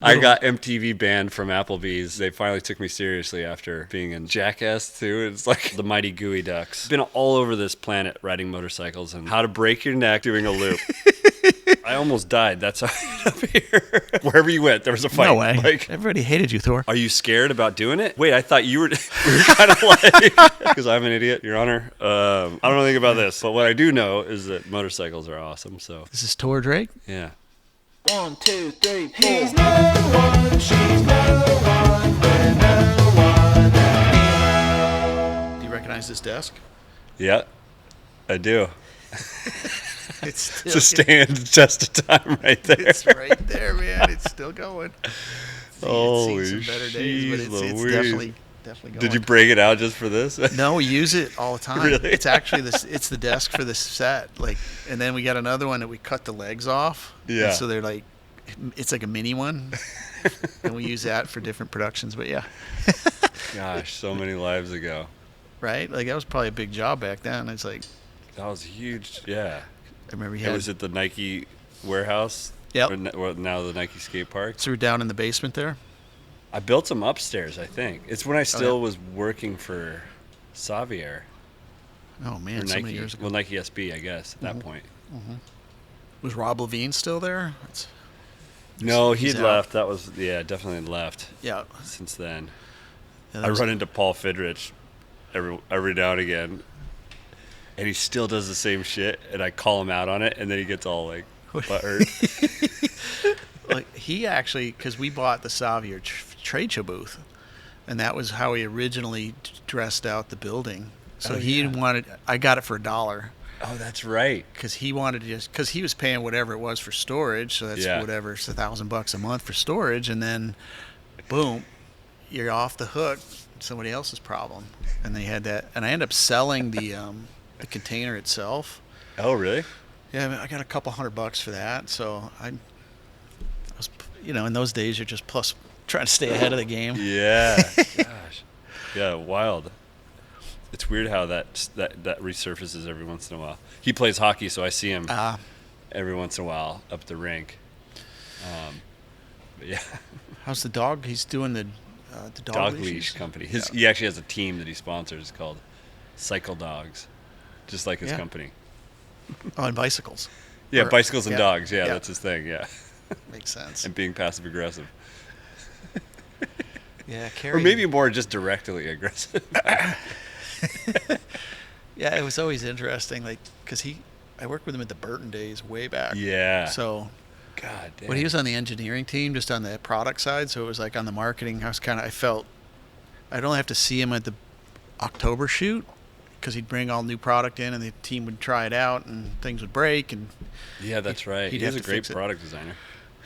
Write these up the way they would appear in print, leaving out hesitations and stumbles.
I got MTV banned from Applebee's. They finally took me seriously after being in Jackass 2. It's like the Mighty Gooey Ducks. Been all over this planet riding motorcycles and how to break your neck doing a loop. I almost died. That's how I ended up here. Wherever you went, there was a fight. No way. Like, Everybody hated you, Thor. are you scared about doing it? Wait, I thought you were, we were kind of like, because I'm an idiot, Your Honor. I don't know anything about this, but what I do know is that motorcycles are awesome. So This is Thor Drake. yeah. 1, 2, 3, 4. He's no one, she's no one, we're no one at Do you recognize this desk? Yeah, I do. It's still It's a stand the test of time right there. It's right there, man. It's still going. Holy it's seen some better days, but it's Louise. definitely going. Did you break it out just for this? No, we use it all the time. Really? It's actually it's the desk for this set. Like, and then we got another one that we cut the legs off. Yeah. And so they're like, it's like a mini one, and we use that for different productions. But yeah, Gosh, so many lives ago. right. Like that was probably a big job back then. It's like That was huge. Yeah. I remember you It had. was at the Nike warehouse. Yep. Or now the Nike skate park. So we're down in the basement there. I built some upstairs, I think. It's when I still yeah. was working for Xavier. Oh Or man, so Nike. many years ago. Well, Nike SB, I guess, at that point. Was Rob Levine still there? No, He's he'd out. left. That was, yeah, definitely left Yeah. since then. Yeah, I that was- run into Paul Fidrich every now and again, and he still does the same shit, and I call him out on it, and then he gets all like butthurt. Like he actually, because we bought the Xavier trade show booth, and that was how he originally dressed out the building. So Oh, he yeah. wanted. I got it for $1 Oh, that's right. because he wanted to just because he was paying whatever it was for storage. So that's Yeah. whatever, it's $1,000 a month for storage, and then boom, you're off the hook. Somebody else's problem, and they had that. And I ended up selling the container itself. Oh, really? Yeah, I got a couple $100 for that. So I was, in those days, you're just plus trying to stay ahead of the game. Yeah. Gosh. Yeah, wild. It's weird how that resurfaces every once in a while. He plays hockey, so I see him every once in a while up the rink. But yeah, How's the dog? He's doing the dog leashes? leash company. He actually has a team that he sponsors called Cycle Dogs, just like his Yeah. company. Oh, and bicycles. Yeah, Or- bicycles and yeah, dogs. Yeah, yeah. that's his thing. Yeah, Makes sense. and being passive aggressive, Yeah, or maybe more just directly aggressive. Yeah, it was always interesting, like, because I worked with him at the Burton days way back. Yeah. So God damn. when he was on the engineering team, just on the product side, so it was like on the marketing, I felt I'd only have to see him at the October shoot because he'd bring all new product in and the team would try it out and things would break and Yeah, that's right. he'd He's have a to great fix it. product designer.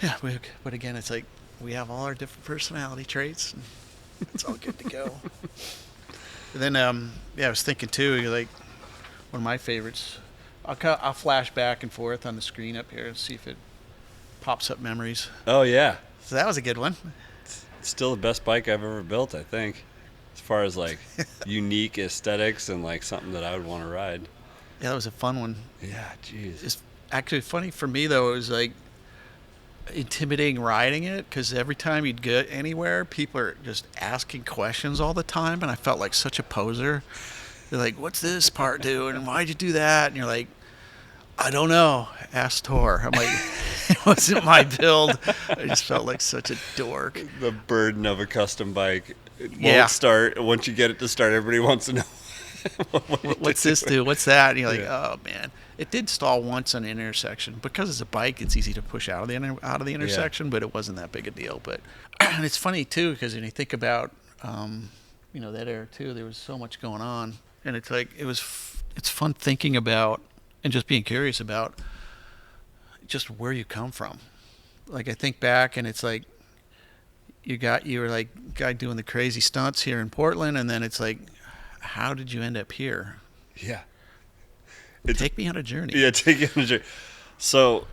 yeah. But again, it's like we have all our different personality traits. And it's all good to go. And then I was thinking too. You're like one of my favorites. I'll flash back and forth on the screen up here and see if it pops up memories. Oh yeah. So that was a good one. It's still the best bike I've ever built, I think. As far as like unique aesthetics and like something that I would want to ride. Yeah, that was a fun one. Yeah, jeez. It's actually funny for me though. It was like intimidating riding it because every time you'd get anywhere, people are just asking questions all the time, and I felt like such a poser. They're like, "What's this part do? And why'd you do that?" And you're like, "I don't know. Ask Thor." I'm like, "It wasn't my build." I just felt like such a dork. The burden of a custom bike. It won't Yeah. start. Once you get it to start, everybody wants to know. What's this do? What's that? And you're like, Yeah. "Oh man." It did stall once on an intersection because it's a bike. It's easy to push out of the intersection, but it wasn't that big a deal. But and it's funny too because when you think about that era too, there was so much going on, and it's like it's fun thinking about and just being curious about just where you come from. Like I think back, and it's like you were like guy doing the crazy stunts here in Portland, and then it's like, how did you end up here? Yeah. Take me on a journey. Yeah, take you on a journey. So,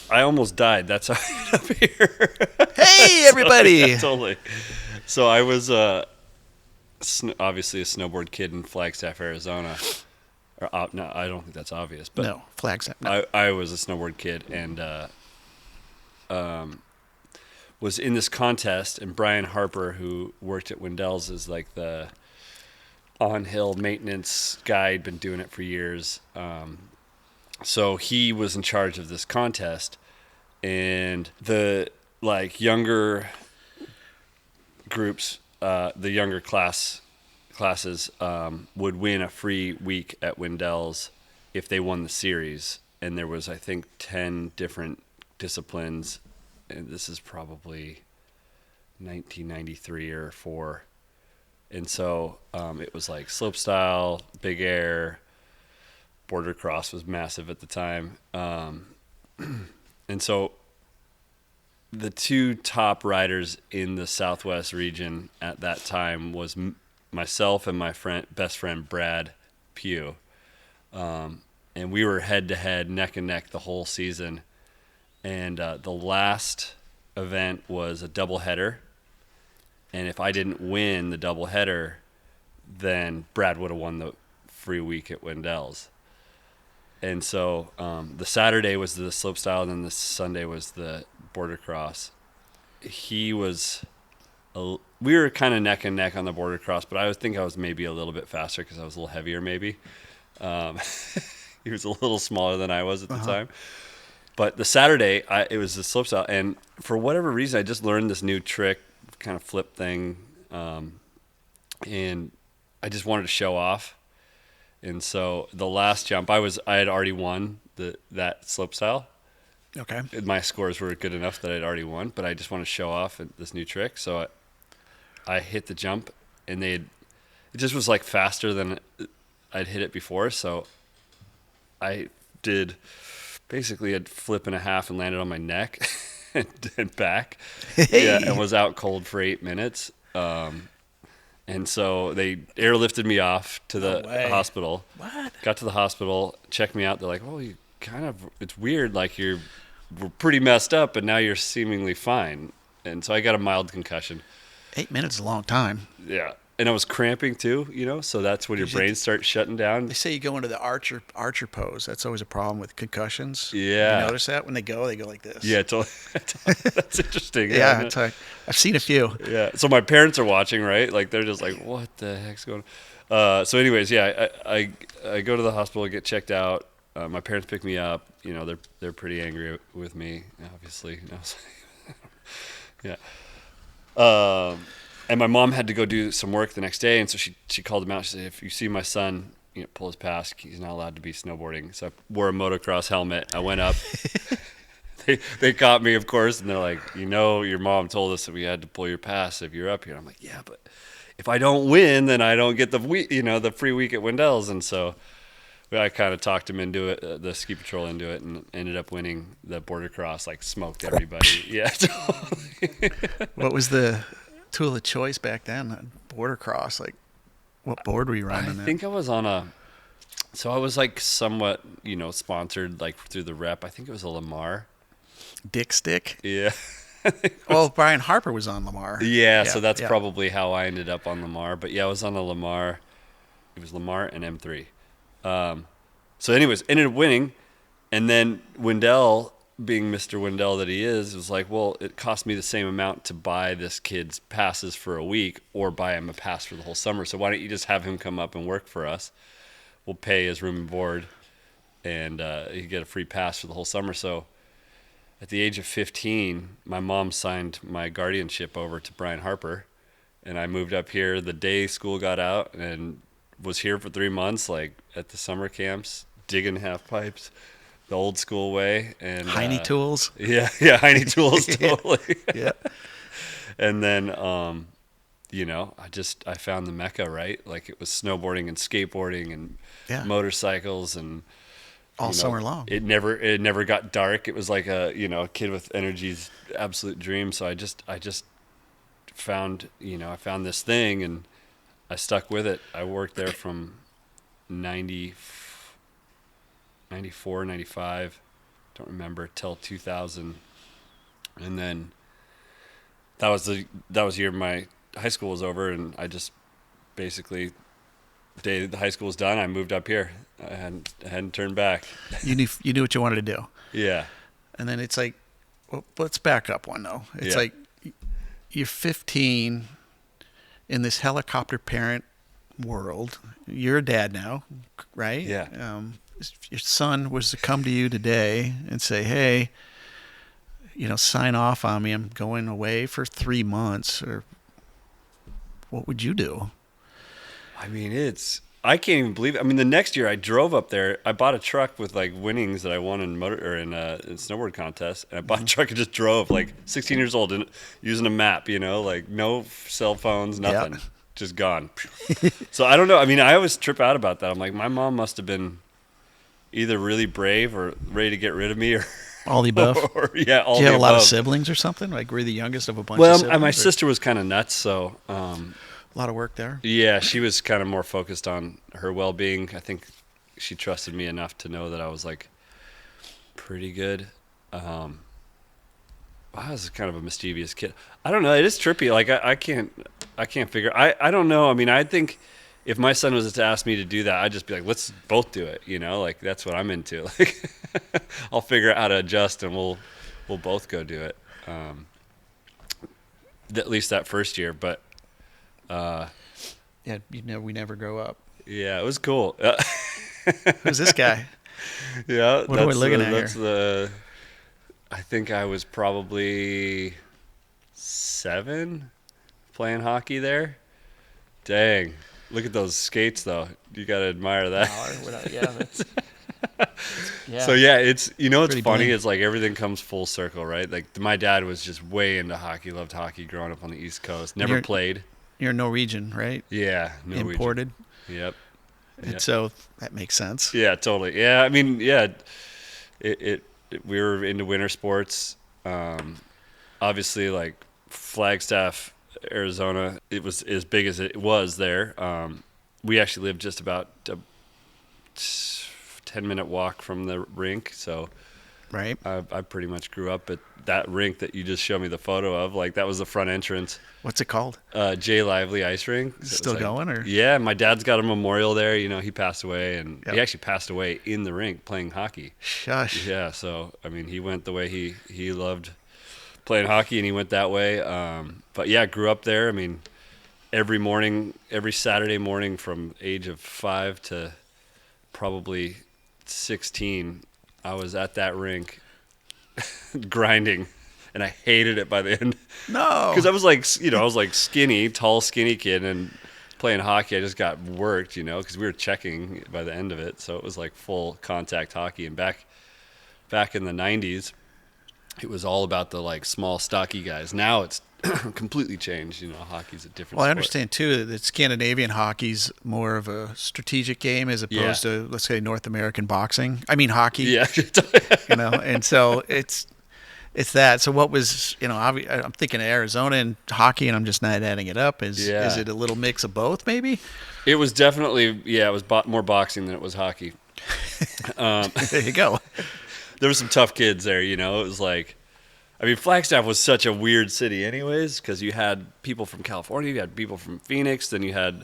I almost died. That's how I ended up here. Hey, everybody! Yeah, totally. So I was obviously a snowboard kid in Flagstaff, Arizona. No, I don't think that's obvious. But No, Flagstaff. No. I was a snowboard kid, and was in this contest, and Brian Harper, who worked at Wendell's, is like the on-hill maintenance guy. He'd been doing it for years. So he was in charge of this contest, and the like younger groups, the younger classes would win a free week at Wendell's if they won the series. And there was, I think, 10 different disciplines, and this is probably 1993 or 4. And so it was like slopestyle, big air, border cross was massive at the time. And so the two top riders in the Southwest region at that time was myself and my best friend Brad Pugh. And we were head-to-head, neck and neck the whole season. And the last event was a doubleheader. And if I didn't win the doubleheader, then Brad would have won the free week at Wendell's. And so the Saturday was the slopestyle, and then the Sunday was the border cross. We were kind of neck and neck on the border cross, but I think I was maybe a little bit faster because I was a little heavier maybe. He was a little smaller than I was at the time. But the Saturday, it was the slopestyle, and for whatever reason, I just learned this new trick, kind of flip thing, and I just wanted to show off. And so the last jump, I had already won that slopestyle. Okay. My scores were good enough that I'd already won, but I just wanted to show off this new trick. So I hit the jump, and it just was like faster than I'd hit it before. So I did basically a flip and a half and landed on my neck and back. Yeah, and was out cold for 8 minutes. And so they airlifted me off to the hospital. What? Got to the hospital, checked me out. They're like, well, it's weird. Like we're pretty messed up, but now you're seemingly fine. And so I got a mild concussion. 8 minutes is a long time. Yeah. And I was cramping too, so that's when your brain starts shutting down. They say you go into the archer pose. That's always a problem with concussions. Yeah. You notice that when they go like this. Yeah, totally. That's interesting. Yeah, it's like, I've seen a few. Yeah. So my parents are watching, right? Like they're just like, what the heck's going on? So anyways, yeah, I go to the hospital, get checked out. My parents pick me up. They're pretty angry with me, obviously. Yeah. And my mom had to go do some work the next day, and so she called him out. She said, if you see my son, pull his pass, he's not allowed to be snowboarding. So I wore a motocross helmet. I went up. They caught me, of course, and they're like, your mom told us that we had to pull your pass if you're up here. I'm like, yeah, but if I don't win, then I don't get the free week at Wendell's. And so I kind of talked him into it, the ski patrol into it, and ended up winning the border cross, like smoked everybody. Yeah. Totally. What was the tool of choice back then? Border cross, like what board were you riding? I think I was on I was like somewhat, sponsored like through the rep. I think it was a Lamar. Dick stick? Yeah. Well, Brian Harper was on Lamar. Yeah, so that's probably how I ended up on Lamar. But yeah, I was on a Lamar. It was Lamar and M3. So anyways, ended up winning. And then Wendell, being Mr. Wendell that he is, was like, well, it cost me the same amount to buy this kid's passes for a week or buy him a pass for the whole summer. So why don't you just have him come up and work for us? We'll pay his room and board, and he get a free pass for the whole summer. So at the age of 15, my mom signed my guardianship over to Brian Harper, and I moved up here the day school got out and was here for 3 months, like at the summer camps, digging half pipes the old school way. And Heine tools. Yeah, Heine tools, totally. Yeah. And then, I found the mecca, right? Like it was snowboarding and skateboarding and motorcycles and all summer long. It never got dark. It was like a kid with energy's absolute dream. So I just found this thing and I stuck with it. I worked there from 94, 95, don't remember, till 2000. And then that was the year my high school was over, and I just basically, the day the high school was done, I moved up here. I hadn't turned back. You knew what you wanted to do. Yeah. And then it's like, well, let's back up one though. It's like you're 15 in this helicopter parent world. You're a dad now, right? Yeah. Your son was to come to you today and say, "Hey, sign off on me. I'm going away for 3 months." Or what would you do? I mean, I can't even believe it. I mean, the next year I drove up there. I bought a truck with like winnings that I won in in snowboard contests, and I bought a truck and just drove, like 16 years old, and using a map. Like no cell phones, nothing, just gone. So I don't know. I mean, I always trip out about that. I'm like, my mom must have been either really brave or ready to get id of me, or all the above. All Do you the have above. a lot of siblings or something? Like, were you the youngest of a bunch of siblings? Well, my or sister was kind of nuts, so. a lot of work there. Yeah, she was kind of more focused on her well-being. I think she trusted me enough to know that I was like pretty good. I was kind of a mischievous kid. I don't know. It is trippy. Like I can't figure. I don't know. I mean, I think if my son was to ask me to do that, I'd just be like, let's both do it. Like that's what I'm into. Like I'll figure out how to adjust, and we'll both go do it. At least that first year, but. Yeah, we never grow up. Yeah, it was cool. Who's this guy? Yeah, what are we looking at here? I think I was probably 7 playing hockey there. Dang, look at those skates though. You gotta admire that. Yeah. So yeah, it's what's Pretty funny bling. is like everything comes full circle, right? Like my dad was just way into hockey, loved hockey growing up on the East Coast. Never played. You're Norwegian, right? Yeah, Norwegian. Imported. Yep. And so that makes sense. Yeah, totally. Yeah, I mean, yeah, we were into winter sports. Obviously, like Flagstaff, Arizona, it was as big as it was there. We actually lived just about a 10-minute walk from the rink, so Right. I pretty much grew up at that rink that you just showed me the photo of. Like that was the front entrance. What's it called? Jay Lively Ice Rink. Is it still going, or? Yeah, my dad's got a memorial there. He passed away, and he actually passed away in the rink playing hockey. Shush. Yeah, so I mean, he went the way he loved playing hockey, and he went that way. But yeah, grew up there. I mean, every Saturday morning from age of 5 to probably 16, I was at that rink grinding, and I hated it by the end. No. Because I was like skinny, tall, skinny kid, and playing hockey, I just got worked, because we were checking by the end of it. So it was like full contact hockey. And back in the 90s, it was all about the like small, stocky guys. Now it's completely changed. Hockey's a different Well, I sport. understand too that Scandinavian hockey's more of a strategic game as opposed to, let's say, North American boxing. I mean hockey. Yeah. And so it's that. So what was, I'm thinking of Arizona and hockey, and I'm just not adding it up. Is it a little mix of both, maybe? It was definitely, it was more boxing than it was hockey. There you go. There were some tough kids there, It was like, I mean, Flagstaff was such a weird city anyways, because you had people from California, you had people from Phoenix, then you had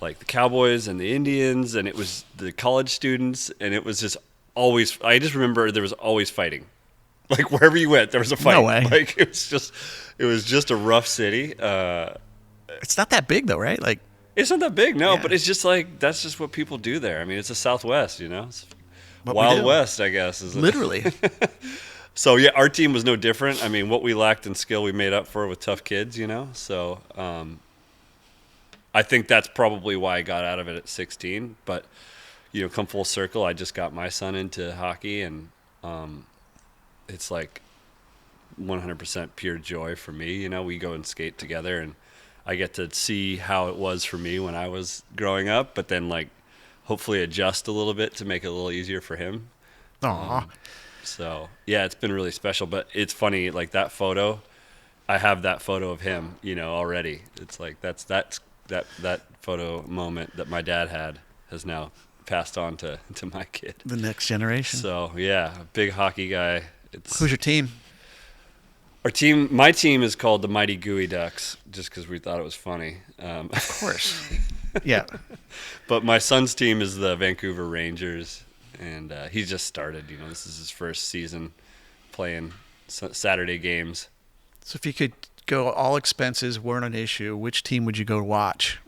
like the Cowboys and the Indians, and it was the college students, and it was just always, I just remember there was always fighting. Like wherever you went, there was a fight. No way. Like it was just a rough city. It's not that big though, right? Like, it's not that big, no, Yeah. but it's just like, that's just what people do there. I mean, it's the Southwest, It's What we Wild do. West, I guess. Is it? literally. So yeah, our team was no different. I mean, what we lacked in skill, we made up for with tough kids, So I think that's probably why I got out of it at 16. But come full circle, I just got my son into hockey, and it's like 100% pure joy for me. We go and skate together, and I get to see how it was for me when I was growing up, but then like hopefully adjust a little bit to make it a little easier for him. Aw. So yeah, it's been really special. But it's funny, like that photo, I have that photo of him, already. It's like that photo moment that my dad had has now passed on to my kid. The next generation. So yeah, a big hockey guy. Who's your team? My team is called the Mighty Gooey Ducks, just because we thought it was funny. Of course. Yeah. But my son's team is the Vancouver Rangers, and he just started. This is his first season playing Saturday games. So if you could go all expenses weren't an issue, which team would you go watch?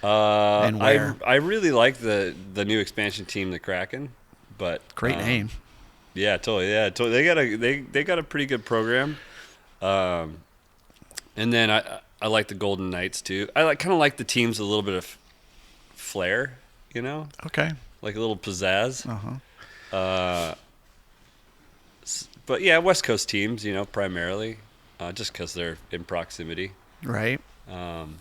And I where? I really like the new expansion team, the Kraken, but Great name. Yeah, totally. Yeah, totally. They got a pretty good program. And then I like the Golden Knights too. I kind of like the teams with a little bit of flair, you know, Okay. like a little pizzazz. Uh-huh. But yeah, West Coast teams, you know, primarily, just because they're in proximity. Right. Um,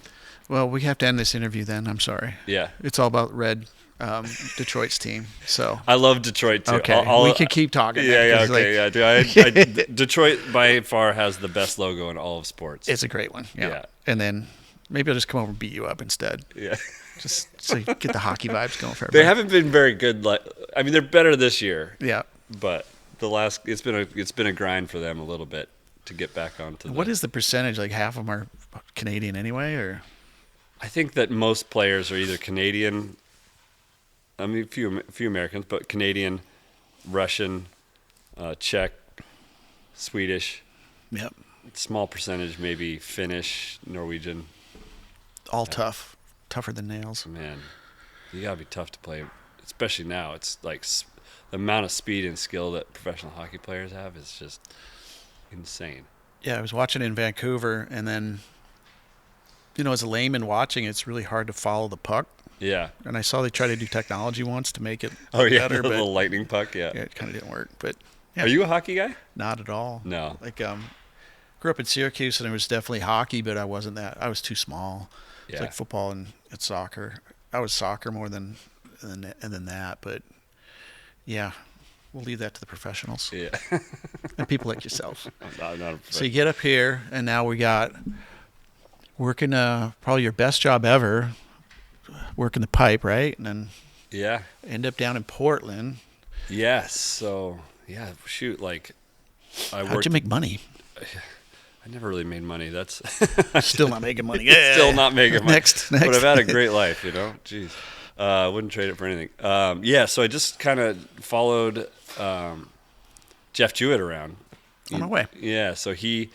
Well, we have to end this interview then. I'm sorry. yeah, It's all about Red, Detroit's team. So I love Detroit too. okay, we can keep talking. Yeah, then, yeah, 'cause, okay, like, yeah, dude. Detroit by far has the best logo in all of sports. It's a great one. Yeah. Yeah. And then maybe I'll just come over and beat you up instead, Yeah, just so you get the hockey vibes going for they everybody. haven't been very good. I mean, they're better this year, Yeah. but it's been a grind for them a little bit to get back onto. What is the percentage? Like half of them are Canadian anyway, or I think that most players are either Canadian. I mean, a few Americans, but Canadian, Russian, Czech, Swedish. yep, Small percentage, maybe Finnish, Norwegian. all tougher than nails. Man, you gotta be tough to play, especially now. It's like the amount of speed and skill that professional hockey players have is just insane. Yeah, I was watching it in Vancouver, and then, as a layman watching, it's really hard to follow the puck. Yeah. And I saw they tried to do technology once to make it Oh yeah, better, the but little lightning puck. Yeah. yeah, it kind of didn't work. But yeah, Are you a hockey guy? not at all. No. Like, grew up in Syracuse, and there was definitely hockey, but I wasn't that. I was too small. It's Yeah. like football and soccer. I was soccer more than that, but yeah, we'll leave that to the professionals Yeah. and people like yourself. I'm not So you get up here, and now we got working probably your best job ever, working the pipe, right? And then yeah. end up down in Portland. Yes. So yeah, shoot. Like, How'd you make money? I never really made money. That's Still not making money. Yeah. still not making money. Next. But I've had a great life, you know. Jeez, wouldn't trade it for anything. Yeah. So I just kind of followed Jeff Jewett around. On my way. Yeah. So he's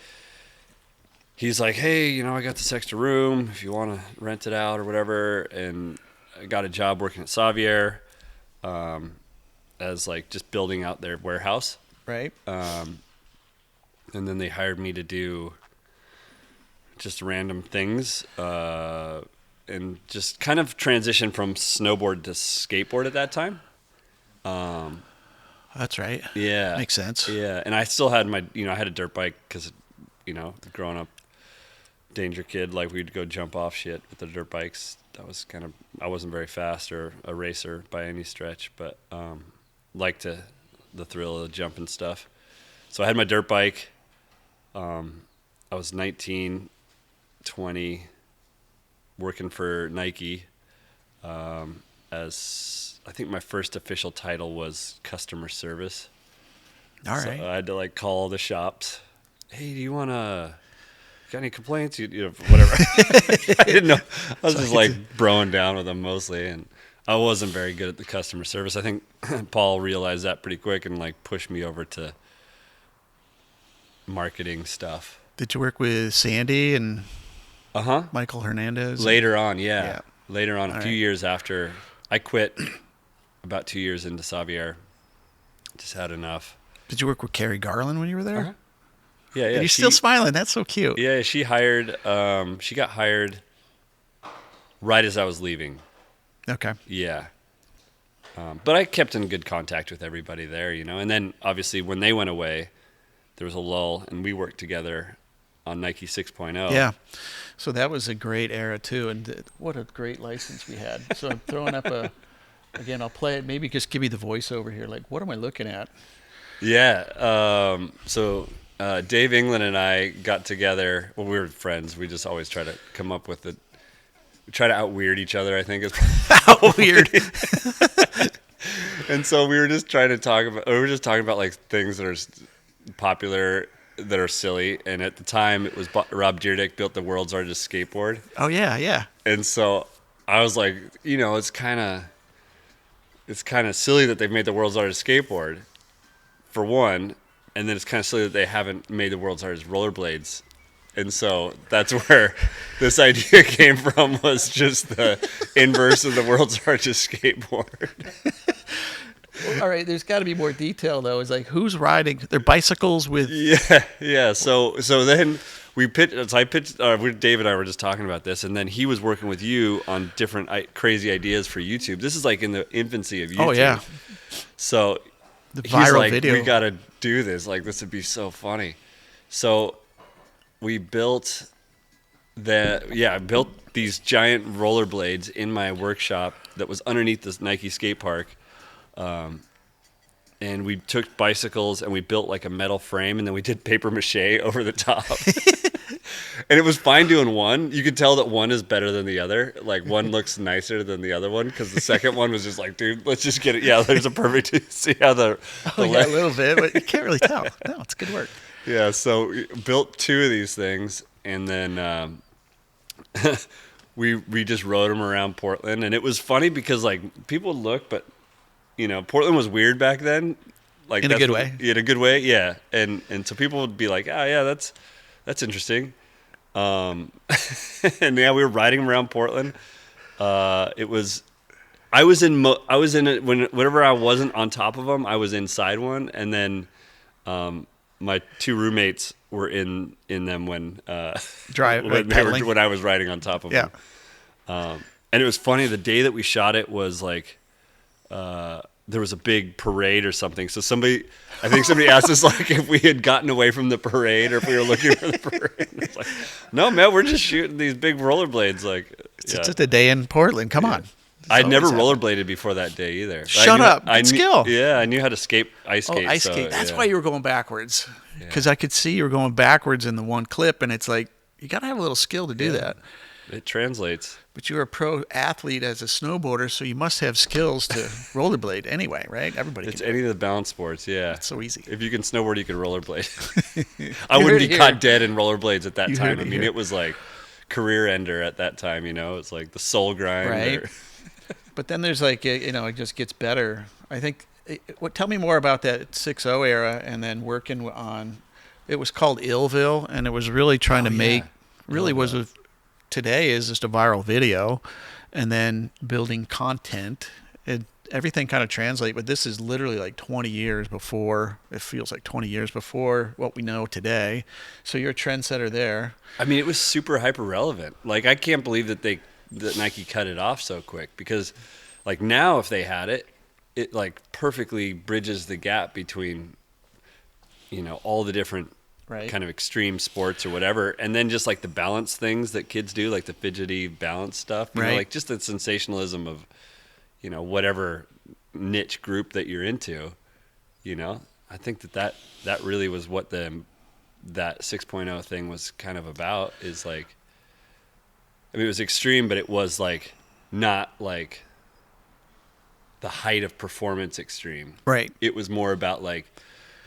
like, hey, I got this extra room if you want to rent it out or whatever, and I got a job working at Xavier, as like just building out their warehouse. Right. And then they hired me to do just random things, and just kind of transition from snowboard to skateboard at that time. That's right. Yeah. Makes sense. Yeah. And I still had I had a dirt bike because, growing up danger kid, like we'd go jump off shit with the dirt bikes. I wasn't very fast or a racer by any stretch, but liked the thrill of the jumping stuff. So I had my dirt bike. I was 19, 20, working for Nike, as I think my first official title was customer service. All So right. I had to call the shops. Hey, do you want to? Got any complaints? Whatever. I didn't know. I was just broing down with them mostly, and I wasn't very good at the customer service. I think Paul realized that pretty quick and pushed me over to marketing stuff. Did you work with Sandy and Uh-huh. Michael Hernandez? Later on, yeah. Yeah. Later on, a All few right. years after I quit, about 2 years into Xavier, just had enough. Did you work with Carrie Garland when you were there? Uh-huh. Yeah, yeah. And you're still smiling. That's so cute. Yeah, she got hired right as I was leaving. Okay. Yeah. But I kept in good contact with everybody there, and then obviously when they went away, there was a lull, and we worked together on Nike 6.0. Yeah. So that was a great era too, and what a great license we had. So I'm throwing up again, I'll play it. Maybe just give me the voiceover here. Like, what am I looking at? Yeah. So Dave England and I got together. Well, we were friends. We just always try to come up with try to out-weird each other, I think. How weird. And so we were just talking about things that are popular, that are silly. And at the time, it was Rob Dyrdek built the world's largest skateboard. Oh yeah, yeah. And so I was like, it's kind of silly that they've made the world's largest skateboard, for one, and then it's kind of silly that they haven't made the world's largest rollerblades And so that's where this idea came from, was just the inverse of the world's hardest skateboard. All right, there's got to be more detail though. It's like, who's riding? They're bicycles with. Yeah. So then we pitched. So I pitched. Dave and I were just talking about this, and then he was working with you on different crazy ideas for YouTube. This is like in the infancy of YouTube. Oh yeah. So The he's viral like, video. we got to do this. Like, this would be so funny. So we built I built these giant rollerblades in my workshop that was underneath this Nike skate park. And we took bicycles and we built like a metal frame, and then we did paper mache over the top. And it was fine doing one. You could tell that one is better than the other. Like, one looks nicer than the other one, because the second one was just like, dude, let's just get it. Yeah, there's a perfect. See how the Oh yeah, a little bit, but you can't really tell. No, it's good work. Yeah, so we built two of these things, and then we just rode them around Portland, and it was funny because like people would look, but Portland was weird back then. Like, in a good way. In a good way, yeah. And so people would be like, oh yeah, that's interesting. And yeah, we were riding around Portland. I was in it whenever I wasn't on top of them, I was inside one, and then my two roommates were in them when when I was riding on top of them. And it was funny. The day that we shot it was like there was a big parade or something. So I think somebody asked us like if we had gotten away from the parade or if we were looking for the parade. And it's like, no, man, we're just shooting these big rollerblades. Like, it's just a day in Portland. Come on. I'd never rollerbladed before that day either. Shut up. Good skill. Yeah, I knew how to ice skate. Oh, ice skate. That's why you were going backwards. Because I could see you were going backwards in the one clip, and it's like, you got to have a little skill to do that. It translates. But you're a pro athlete as a snowboarder, so you must have skills to rollerblade anyway, right? Everybody It's can do any of the balance sports, yeah. It's so easy. If you can snowboard, you can rollerblade. I wouldn't be caught dead in rollerblades at that time. I mean, it was like career ender at that time, It's like the soul grind. Right. But then there's like, it just gets better. I think, tell me more about that 6.0 era and then working on, it was called Illville, and it was really trying to make, today is just a viral video, and then building content. Everything kind of translate, but this is literally like 20 years before, it feels like 20 years before what we know today. So you're a trendsetter there. I mean, it was super hyper relevant. Like, I can't believe that Nike cut it off so quick, because like now if they had it like perfectly bridges the gap between, all the different kind of extreme sports or whatever, and then just like the balance things that kids do, like the fidgety balance stuff, like just the sensationalism of, whatever niche group that you're into, I think that really was what that 6.0 thing was kind of about, is like, I mean, it was extreme, but it was like not like the height of performance extreme. Right. It was more about like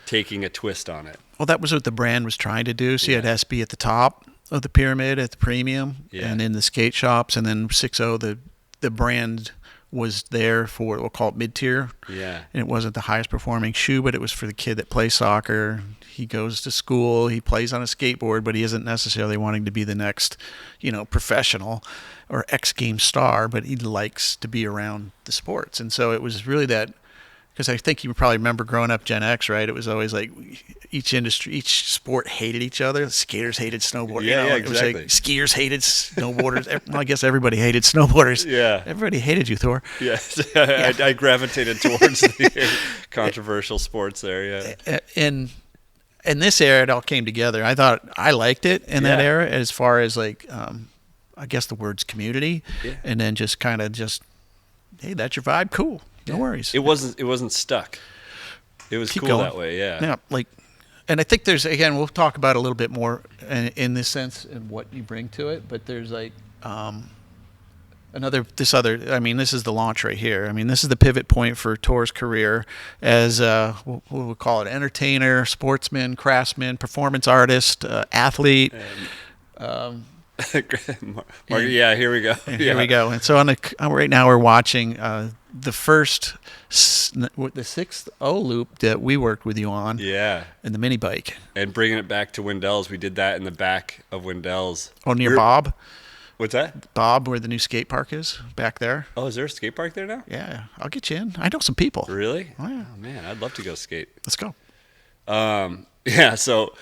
taking a twist on it. Well, that was what the brand was trying to do. So you had SB at the top of the pyramid at the premium, and in the skate shops, and then 6.0, the brand was there for, we'll call it mid-tier. Yeah. And it wasn't the highest performing shoe, but it was for the kid that plays soccer. He goes to school, he plays on a skateboard, but he isn't necessarily wanting to be the next, professional or X Games star, but he likes to be around the sports. And so it was really that, because I think you probably remember growing up Gen X, right? It was always like each sport hated each other. Skaters hated snowboarders. Yeah, It was like skiers hated snowboarders. Well, I guess everybody hated snowboarders. Yeah. Everybody hated you, Thor. Yes. I gravitated towards the controversial sports there, yeah. In this era, it all came together. I thought I liked it in that era, as far as like, I guess the word's community, and then just kind of hey, that's your vibe, cool. No worries. It wasn't stuck. It was cool that way, yeah. Yeah, like, and I think there's, again, we'll talk about it a little bit more in this sense and what you bring to it, but there's like this is the launch right here. I mean, this is the pivot point for Thor's career as what we'll call it, entertainer, sportsman, craftsman, performance artist, athlete. Yeah, here we go. And here we go. And so right now we're watching the sixth O loop that we worked with you on. Yeah. In the mini bike. And bringing it back to Wendell's, we did that in the back of Wendell's. Oh, near Bob. What's that? Bob, where the new skate park is, back there. Oh, is there a skate park there now? Yeah, I'll get you in. I know some people. Really? Oh, yeah. Oh, man, I'd love to go skate. Let's go. Yeah, so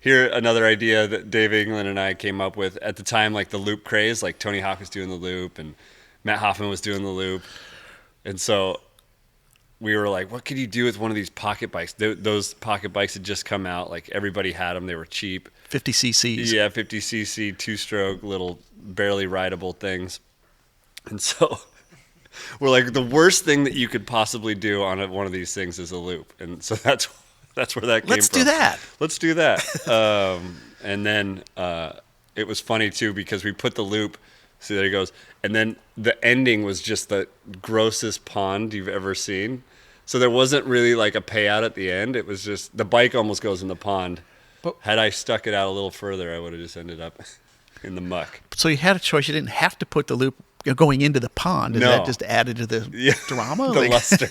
here another idea that Dave England and I came up with at the time, like the loop craze, like Tony Hawk was doing the loop and Matt Hoffman was doing the loop. And so we were like, what could you do with one of these pocket bikes? Those pocket bikes had just come out. Like everybody had them. They were cheap. 50 cc's. Yeah, 50 cc, two-stroke, little barely rideable things. And so we're like, the worst thing that you could possibly do on one of these things is a loop. And so that's where that came from. Let's do that. Let's do that. And then it was funny, too, because we put the loop. See, there he goes. And then the ending was just the grossest pond you've ever seen. So there wasn't really like a payout at the end. It was just the bike almost goes in the pond. But had I stuck it out a little further, I would have just ended up in the muck. So you had a choice. You didn't have to put the loop going into the pond. Is that just added to the drama? The luster.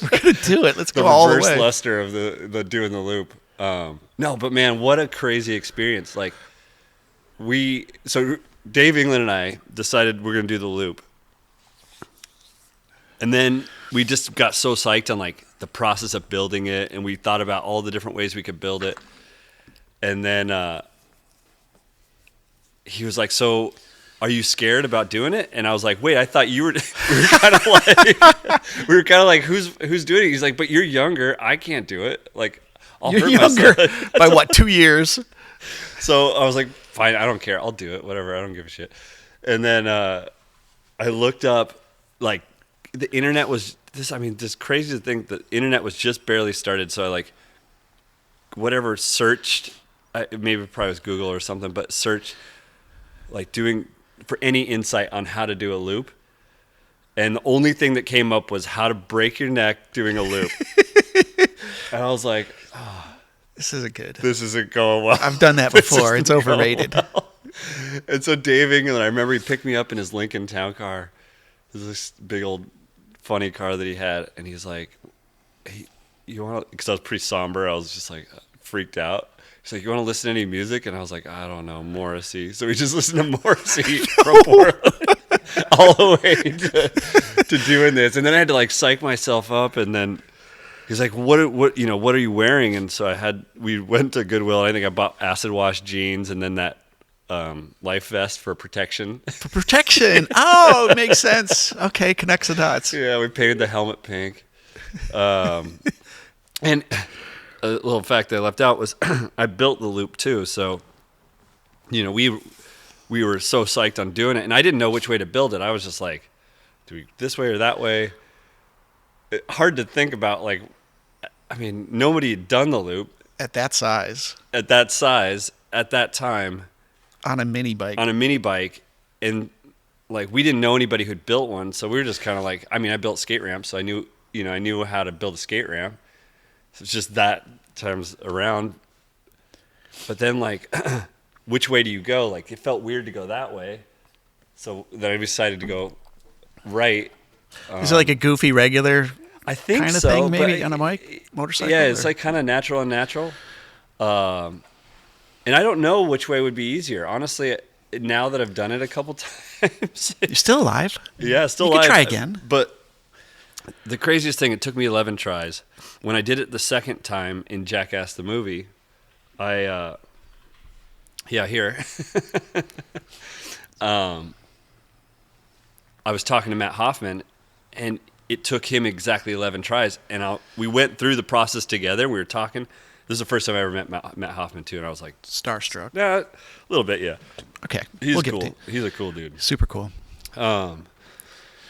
We're going to do it. Let's go all the way. The reverse luster of the doing the loop. No, but man, what a crazy experience. Like so Dave England and I decided we're going to do the loop. And then we just got so psyched on like the process of building it, and we thought about all the different ways we could build it. And then he was like, "So, are you scared about doing it?" And I was like, "Wait, I thought you were." We were kind of like, "Who's doing it?" He's like, "But you're younger. I can't do it. Like, I'll you're hurt younger myself." by what, 2 years? So I was like, "Fine, I don't care. I'll do it. Whatever. I don't give a shit." And then I looked up, like, the internet was this crazy to think the internet was just barely started. So I like whatever searched, maybe probably was Google or something, but searched like doing for any insight on how to do a loop. And the only thing that came up was how to break your neck doing a loop. And I was like, oh, this isn't good. This isn't going well. I've done that before. It's overrated. Well. And so Dave England, I remember he picked me up in his Lincoln Town Car. It was this big old funny car that he had, and he's like, "Hey, you want?" Because I was pretty somber. I was just like freaked out. He's like, "You want to listen to any music?" And I was like, "I don't know, Morrissey." So we just listened to Morrissey from Portland all the way to doing this, and then I had to like psych myself up, and then he's like, "What are you wearing?" And so we went to Goodwill. And I think I bought acid wash jeans, and then that life vest for protection. For protection. Oh, it makes sense. Okay, connects the dots. Yeah, we painted the helmet pink. And a little fact that I left out was I built the loop too. So, we were so psyched on doing it, and I didn't know which way to build it. I was just like, do we this way or that way? Hard to think about. Like, I mean, nobody had done the loop at that size, at that time. On a mini bike. And like we didn't know anybody who'd built one, so we were just kind of like, I mean, I built skate ramps, so I knew how to build a skate ramp. So it's just that times around. But then like, which way do you go? Like it felt weird to go that way, so then I decided to go right. Is it like a goofy regular? I think kind of so, thing, maybe on a motorcycle. Yeah, it's like kind of natural and natural. And I don't know which way would be easier. Honestly, now that I've done it a couple times. You're still alive? Yeah, still you alive. You can try again. But the craziest thing, it took me 11 tries. When I did it the second time in Jackass the movie, here. I was talking to Matt Hoffman, and it took him exactly 11 tries. And we went through the process together. We were talking. This is the first time I ever met Matt Hoffman, too, and I was like... Starstruck? Yeah, a little bit, yeah. Okay. He's cool. He's a cool dude. Super cool.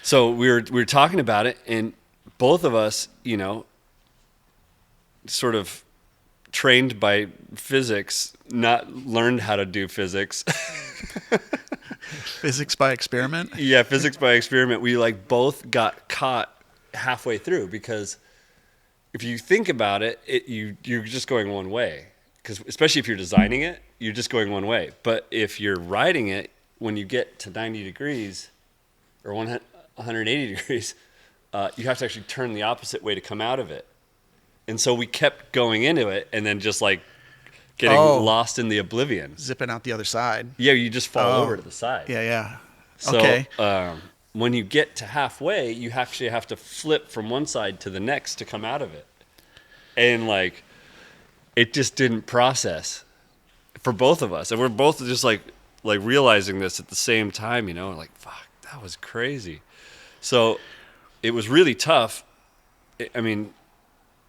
So we were talking about it, and both of us, sort of trained by physics, not learned how to do physics. Physics by experiment? Yeah, physics by experiment. We, like, both got caught halfway through because... If you think about it, you're just going one way, because especially if you're designing it, you're just going one way. But if you're riding it, when you get to 90 degrees or 180 degrees, you have to actually turn the opposite way to come out of it. And so we kept going into it and then just like getting lost in the oblivion. Zipping out the other side. Yeah, you just fall over to the side. Yeah. So, Okay. When you get to halfway, you actually have to flip from one side to the next to come out of it. And like, it just didn't process for both of us. And we're both just like realizing this at the same time, like, fuck, that was crazy. So it was really tough. I mean,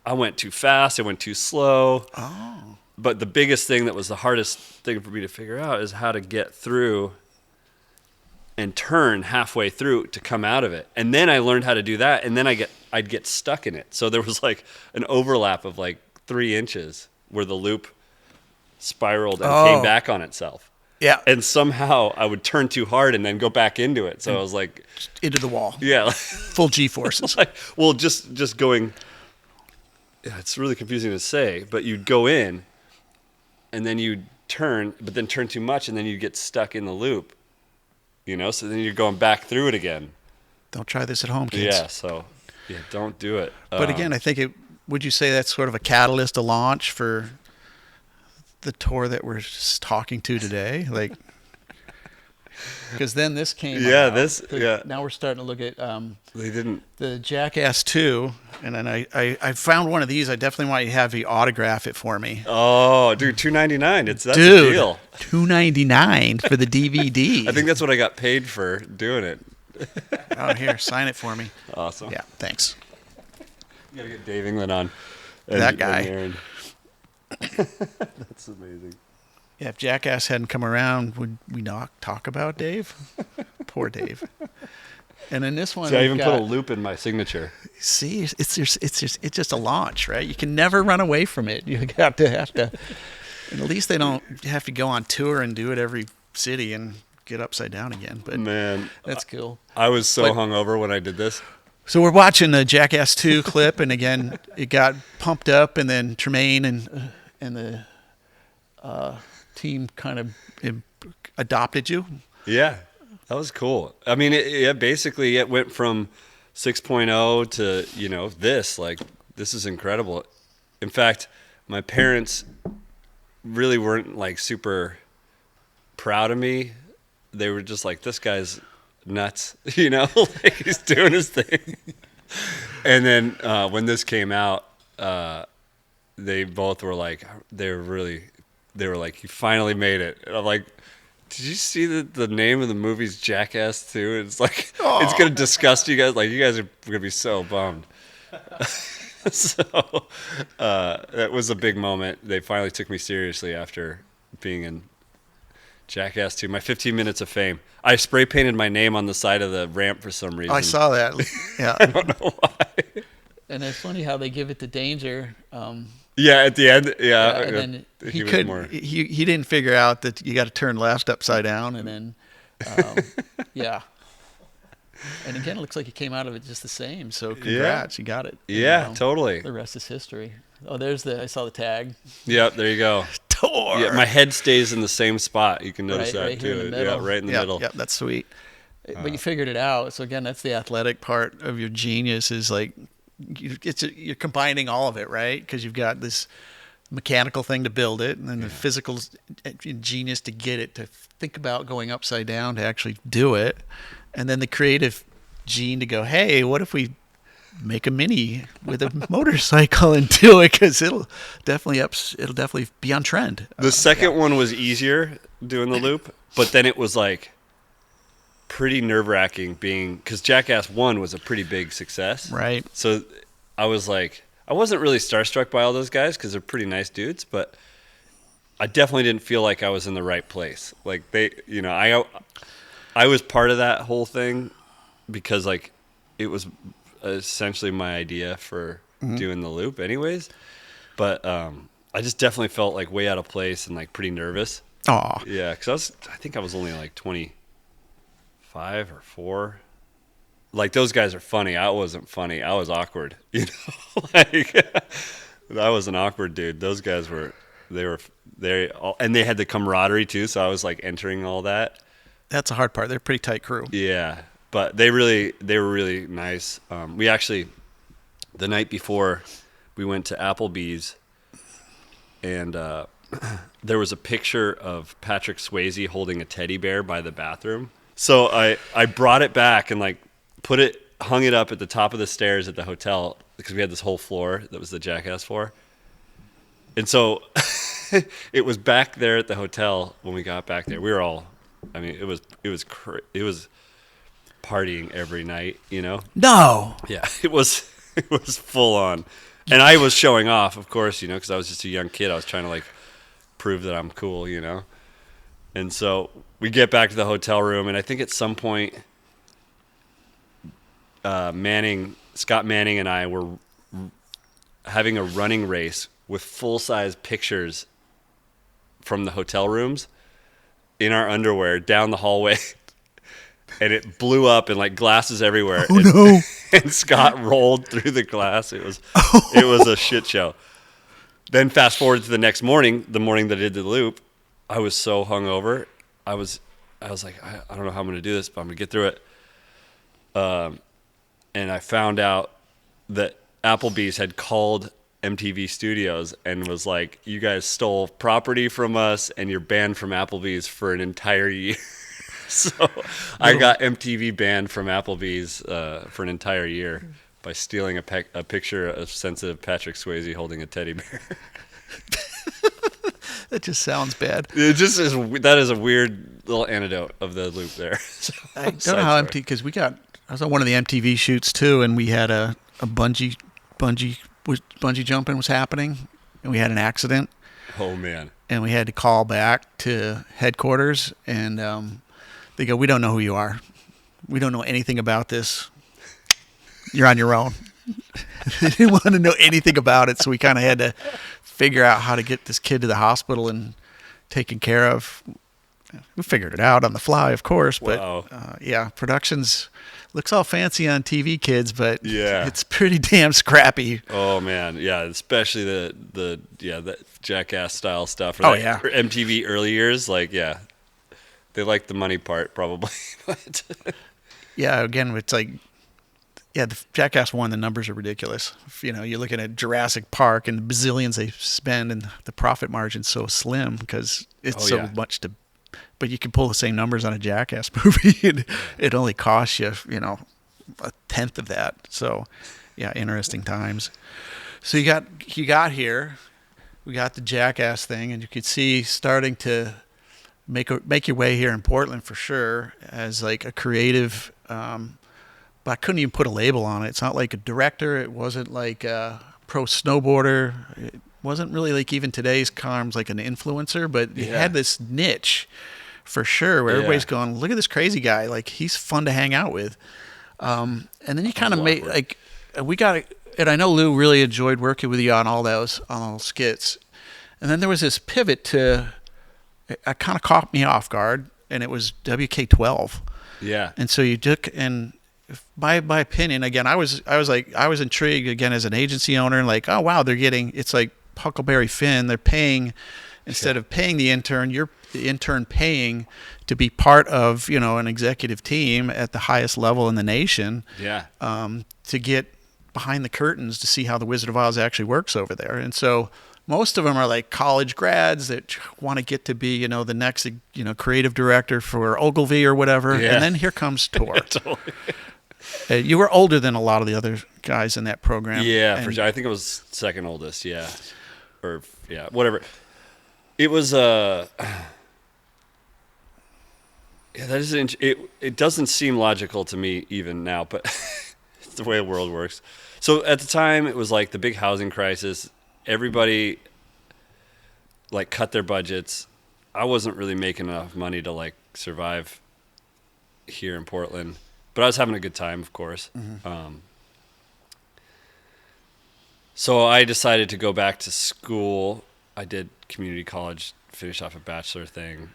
I went too fast. I went too slow. Oh. But the biggest thing that was the hardest thing for me to figure out is how to get through and turn halfway through to come out of it. And then I learned how to do that, and then I'd get stuck in it. So there was like an overlap of like 3 inches where the loop spiraled and came back on itself. Yeah. And somehow I would turn too hard and then go back into it. So I was like... Into the wall. Yeah. Full G-forces. Just going... Yeah, it's really confusing to say, but you'd go in, and then you'd turn, but then turn too much, and then you'd get stuck in the loop. So then you're going back through it again. Don't try this at home, kids. Yeah, don't do it. But again, I think would you say that's sort of a catalyst, a launch for the tour that we're just talking to today? Like, because then this came out. Now we're starting to look at they didn't the Jackass 2, and then I found one of these. I definitely want you to have you autograph it for me. Oh, dude, $2.99. That's a deal. $2.99 for the DVD. I think that's what I got paid for doing it. Oh, here, sign it for me. Awesome. Yeah, thanks. You gotta get Dave England on. That guy. That's amazing. Yeah, if Jackass hadn't come around, would we not talk about Dave? Poor Dave. And in this one, I even put a loop in my signature. See, it's just a launch, right? You can never run away from it. You have to. And at least they don't have to go on tour and do it every city and get upside down again. But man, that's cool. I was so hungover when I did this. So we're watching the Jackass 2 clip, and again, it got pumped up, and then Tremaine and the team kind of adopted you. Yeah, that was cool. I mean, basically it went from 6.0 to, this is incredible. In fact, my parents really weren't like super proud of me. They were just like, this guy's nuts, like he's doing his thing. And then when this came out, they both were like, they were like, you finally made it. And I'm like, did you see the name of the movie's Jackass 2? It's like, It's going to disgust you guys. Like, you guys are going to be so bummed. So that was a big moment. They finally took me seriously after being in Jackass 2. My 15 minutes of fame. I spray painted my name on the side of the ramp for some reason. I saw that. Yeah. I don't know why. And it's funny how they give it to Danger. Yeah, at the end, and then he didn't figure out that you got to turn left upside down, and then yeah. And again, it looks like you came out of it just the same. So congrats, you got it. Yeah, totally. The rest is history. Oh, I saw the tag. Yep, there you go. Thor. Yeah, my head stays in the same spot. You can notice that right too. Here in the middle. Yeah, right in the middle. Yep, that's sweet. But you figured it out. So again, that's the athletic part of your genius. Is like you're combining all of it, right? Because you've got this mechanical thing to build it, and then the physical genius to get it to think about going upside down to actually do it, and then the creative gene to go, hey, what if we make a mini with a motorcycle and do it, because it'll definitely be on trend. The second one was easier doing the loop, but then it was like pretty nerve-wracking because Jackass 1 was a pretty big success. Right. So I was like, I wasn't really starstruck by all those guys because they're pretty nice dudes, but I definitely didn't feel like I was in the right place. Like I was part of that whole thing because like it was essentially my idea for doing the loop anyways. But I just definitely felt like way out of place and like pretty nervous. Aw. Yeah, because I think I was only like 25 or 4. Like, those guys are funny. I wasn't funny. I was awkward. Like, I was an awkward dude. Those guys were and they had the camaraderie too. So I was like entering all that. That's the hard part. They're a pretty tight crew. Yeah, but they were really nice. We actually, the night before, we went to Applebee's, and there was a picture of Patrick Swayze holding a teddy bear by the bathroom. So I brought it back and like hung it up at the top of the stairs at the hotel because we had this whole floor that was the Jackass floor. And so it was back there at the hotel when we got back there. We were all, I mean, it was partying every night, you know? No. Yeah, it was full on. And I was showing off, of course, you know, because I was just a young kid. I was trying to like prove that I'm cool, you know? And so we get back to the hotel room, and I think at some point, Scott Manning and I were having a running race with full-size pictures from the hotel rooms in our underwear down the hallway. And it blew up and like glasses everywhere. Oh, no. And Scott rolled through the glass. It was a shit show. Then fast forward to the next morning, the morning that I did the loop, I was so hungover. I was like, I don't know how I'm going to do this, but I'm going to get through it. And I found out that Applebee's had called MTV Studios and was like, you guys stole property from us and you're banned from Applebee's for an entire year. So I got MTV banned from Applebee's for an entire year by stealing a picture of sensitive Patrick Swayze holding a teddy bear. That just sounds bad. It just is. That is a weird little anecdote of the loop there. So, I don't know how MTV, because I was on one of the MTV shoots too, and we had a bungee jumping was happening, and we had an accident. Oh man! And we had to call back to headquarters, and they go, "We don't know who you are. We don't know anything about this. You're on your own." They didn't want to know anything about it, so we kind of had to figure out how to get this kid to the hospital and taken care of. We figured it out on the fly, of course, but wow. Yeah, productions looks all fancy on TV, kids, but yeah, it's pretty damn scrappy. Oh man, yeah, especially the Jackass style stuff. Or MTV early years, like yeah, they like the money part probably. But yeah, again, it's like. Yeah, the Jackass 1, the numbers are ridiculous. You know, you're looking at Jurassic Park and the bazillions they spend, and the profit margin's so slim because it's much to. But you can pull the same numbers on a Jackass movie, and it only costs you, you know, a tenth of that. So, yeah, interesting times. So you got here, we got the Jackass thing, and you could see starting to make your way here in Portland for sure as like a creative. But I couldn't even put a label on it. It's not like a director. It wasn't like a pro snowboarder. It wasn't really like even today's terms like an influencer, but it had this niche for sure where everybody's going, look at this crazy guy. Like he's fun to hang out with. And then you kind of made like, and I know Lou really enjoyed working with you on all those skits. And then there was this pivot to, it kind of caught me off guard, and it was WK12. Yeah. And so you took, and my opinion, again, I was intrigued again as an agency owner, and like, oh wow, it's like Huckleberry Finn. They're paying, instead of paying the intern, you're the intern paying to be part of, you know, an executive team at the highest level in the nation. Yeah. To get behind the curtains to see how the Wizard of Oz actually works over there. And so most of them are like college grads that want to get to be, you know, the next, you know, creative director for Ogilvy or whatever. Yeah. And then here comes Thor. Totally. You were older than a lot of the other guys in that program. Yeah, for sure. I think it was second oldest. Yeah, or yeah, whatever. It was yeah. That is it doesn't seem logical to me even now, but it's the way the world works. So at the time, it was like the big housing crisis. Everybody like cut their budgets. I wasn't really making enough money to like survive here in Portland. But I was having a good time, of course. Mm-hmm. So I decided to go back to school. I did community college, finished off a bachelor thing,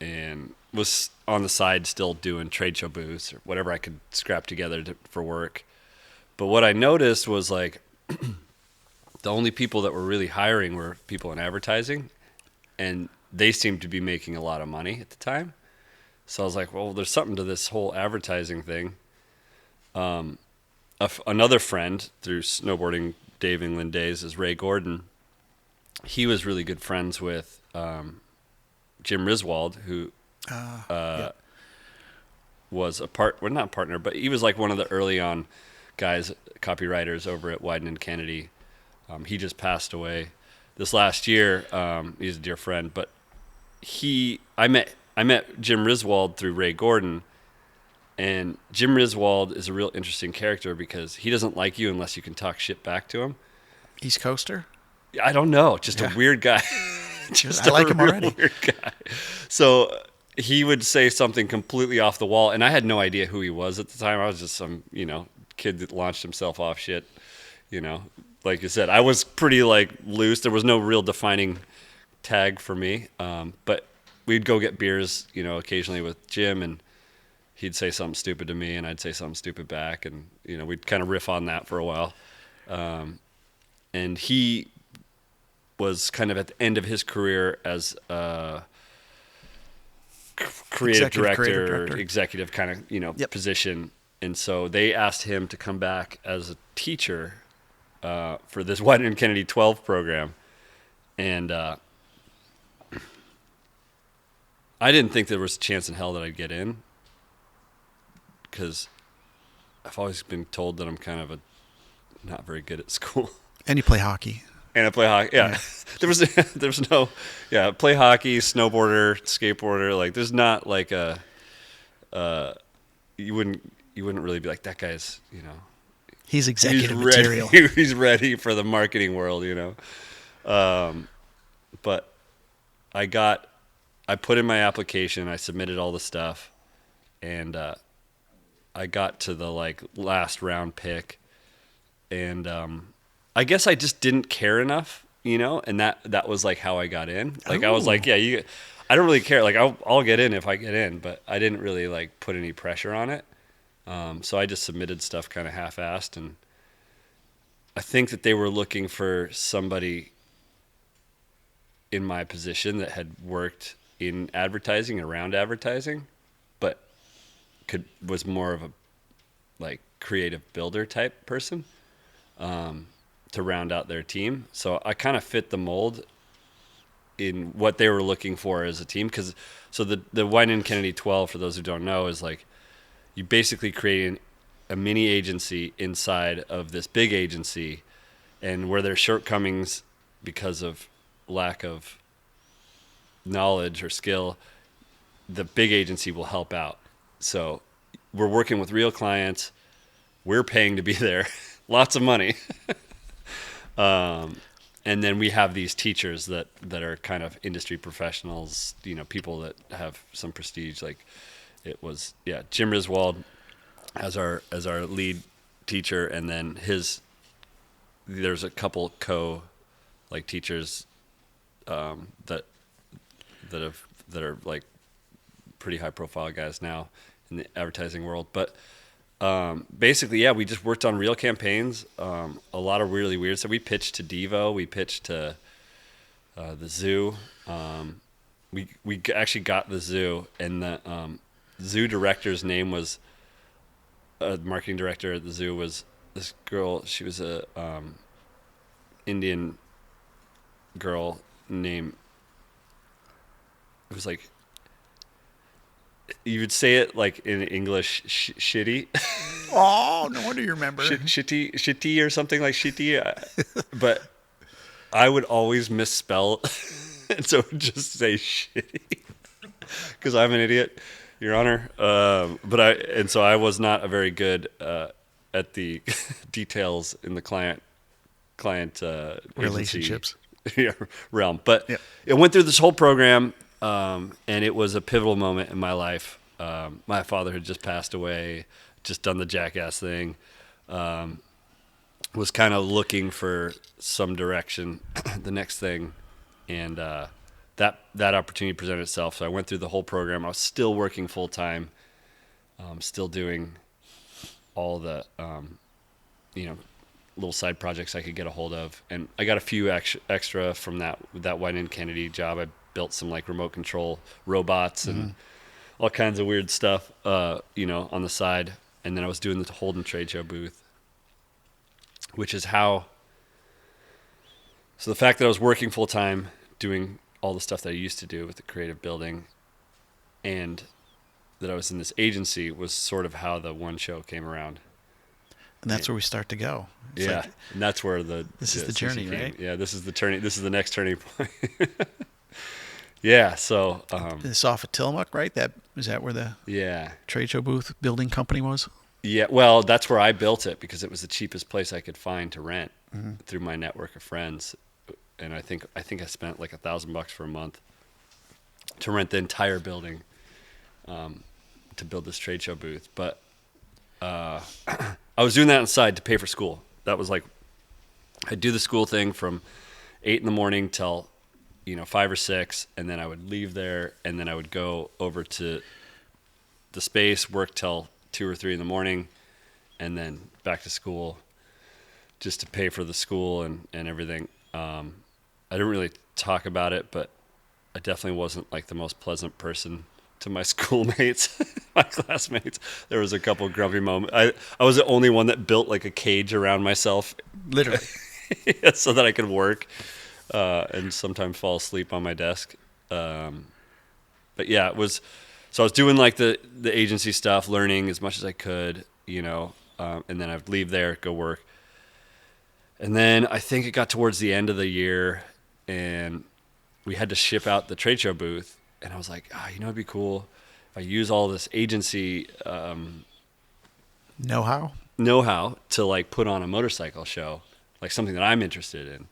and was on the side still doing trade show booths or whatever I could scrap together for work. But what I noticed was like the only people that were really hiring were people in advertising, and they seemed to be making a lot of money at the time. So I was like, well, there's something to this whole advertising thing. Another friend through snowboarding Dave England days is Ray Gordon. He was really good friends with Jim Riswold, who was not partner, but he was like one of the early on guys, copywriters over at Wyden and Kennedy. He just passed away this last year. He's a dear friend, but I met Jim Riswold through Ray Gordon, and Jim Riswold is a real interesting character because he doesn't like you unless you can talk shit back to him. East Coaster? I don't know, just a weird guy. I like him already. Weird guy. So he would say something completely off the wall, and I had no idea who he was at the time. I was just some, kid that launched himself off shit. Like you said, I was pretty loose. There was no real defining tag for me. But we'd go get beers, occasionally with Jim, and he'd say something stupid to me, and I'd say something stupid back, and we'd kind of riff on that for a while. And he was kind of at the end of his career as a creative director, executive kind of position, and so they asked him to come back as a teacher for this Wyden and Kennedy 12 program, and I didn't think there was a chance in hell that I'd get in, because I've always been told that I'm kind of not very good at school. And you play hockey. And I play hockey. Yeah. There was no, play hockey, snowboarder, skateboarder. There's not you wouldn't really be like, that guy's, He's executive material. He's ready for the marketing world, But I put in my application, I submitted all the stuff, and I got to the last round pick, and I guess I just didn't care enough, and that was how I got in. I was like, I don't really care. I'll get in if I get in, but I didn't really put any pressure on it. So I just submitted stuff kind of half-assed, and I think that they were looking for somebody in my position that had worked in advertising, around advertising, but was more of a creative builder type person. To round out their team. So I kind of fit the mold in what they were looking for as a team. So the Wyden and Kennedy 12, for those who don't know, is you basically create a mini agency inside of this big agency, and where there's shortcomings because of lack of knowledge or skill, the big agency will help out. So we're working with real clients. We're paying to be there. Lots of money. And then we have these teachers that are kind of industry professionals, people that have some prestige. It was, Jim Riswold as our lead teacher, and then there's a couple teachers that are pretty high profile guys now in the advertising world, but. Basically, we just worked on real campaigns, a lot of really weird stuff. We pitched to Devo, we pitched to the zoo. We actually got the zoo, and the zoo director's name was, marketing director at the zoo was this girl. She was a Indian girl named, it was you would say it in English, shitty. Oh, no wonder you remember. Shitty or something like shitty. But I would always misspell, and so it would just say shitty, because I'm an idiot, Your Honor. So I was not a very good at the details in the client relationships realm. But it went through this whole program. And it was a pivotal moment in my life. My father had just passed away, just done the Jackass thing, was kind of looking for some direction, the next thing, and that opportunity presented itself. So I went through the whole program. I was still working full time, still doing all the, little side projects I could get a hold of. And I got a few extra from that White and Kennedy job. I built some like remote control robots and all kinds of weird stuff, you know, on the side. And then I was doing the Holden trade show booth, which is how. So the fact that I was working full time, doing all the stuff that I used to do with the creative building, and that I was in this agency was sort of how the One Show came around. And that's where we start to go. It's Yeah, like, and that's where this is the journey, right? Yeah, this is the next turning point. Yeah, so this off of Tillamook, right? Is that where the yeah. trade show booth building company was? Yeah, well, that's where I built it because it was the cheapest place I could find to rent through my network of friends. And I think I spent like $1,000 for a month to rent the entire building to build this trade show booth. But I was doing that inside to pay for school. That was like I'd do the school thing from 8 a.m. till 5 or 6, and then I would leave there, and then I would go over to the space, work till 2 or 3 a.m, and then back to school just to pay for the school and everything. I didn't really talk about it, but I definitely wasn't like the most pleasant person to my schoolmates, my classmates. There was a couple of grumpy moments. I was the only one that built like a cage around myself, Literally. so that I could work and sometimes fall asleep on my desk. But yeah, it was. So I was doing like the agency stuff, learning as much as I could, and then I'd leave there, go work. And then I think it got towards the end of the year, and we had to ship out the trade show booth. And I was like, it'd be cool if I use all this agency Know-how know-how to like put on a motorcycle show, like something that I'm interested in.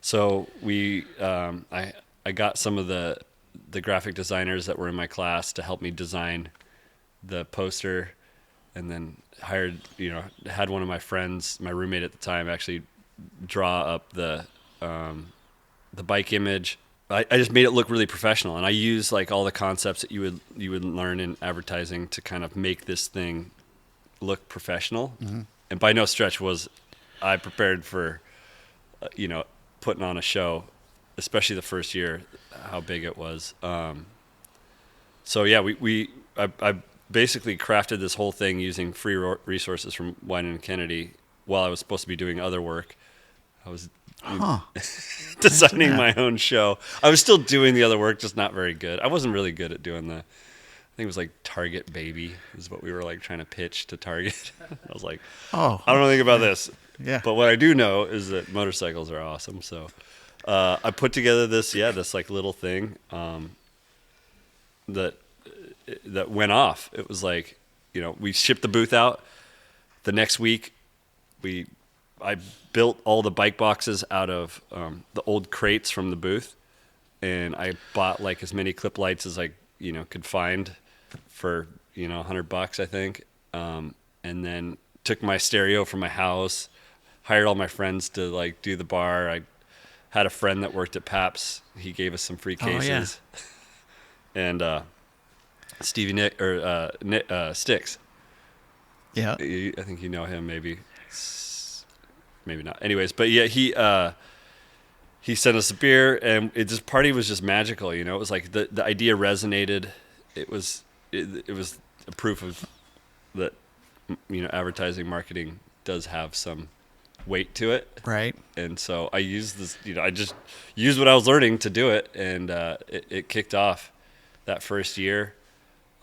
So I got some of the graphic designers that were in my class to help me design the poster, and then had one of my friends, my roommate at the time, actually draw up the bike image. I just made it look really professional, and I used like all the concepts that you would learn in advertising to kind of make this thing look professional. Mm-hmm. And by no stretch was I prepared for putting on a show, especially the first year, how big it was. So yeah, I basically crafted this whole thing using free resources from Wine and Kennedy while I was supposed to be doing other work. I was designing my own show. I was still doing the other work, just not very good. I wasn't really good at doing I think it was like Target Baby is what we were like trying to pitch to Target. I was like, I don't know anything about this. Yeah. But what I do know is that motorcycles are awesome. So I put together this like little thing that went off. It was like, we shipped the booth out. The next week, I built all the bike boxes out of the old crates from the booth, and I bought like as many clip lights as I could find for $100, I think, and then took my stereo from my house, hired all my friends to like do the bar. I had a friend that worked at Paps. He gave us some free cases, and Stevie Nick or Sticks. Yeah, I think you know him, maybe not. Anyways, but yeah, he sent us a beer, and this party was just magical. It was like the idea resonated. It was a proof of that. Advertising marketing does have some weight to it, right? And so I used this. I just used what I was learning to do it, and it kicked off that first year.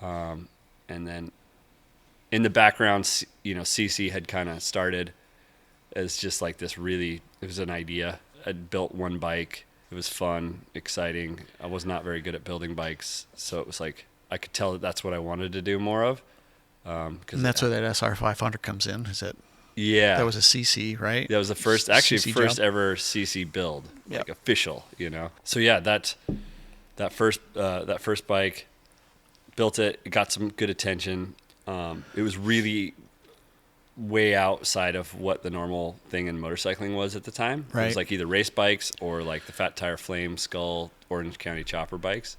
And then in the background, CC had kind of started as just like this it was an idea. I'd built one bike. It was fun, exciting. I was not very good at building bikes, so it was like I could tell that's what I wanted to do more of. And that's where that SR500 comes in, is it? Yeah. That was a CC, right? That was the first job? ever CC build, Yep. like official, So yeah, that first bike, built it. It got some good attention. It was really way outside of what the normal thing in motorcycling was at the time. Right. It was like either race bikes or like the Fat Tire Flame Skull Orange County Chopper bikes.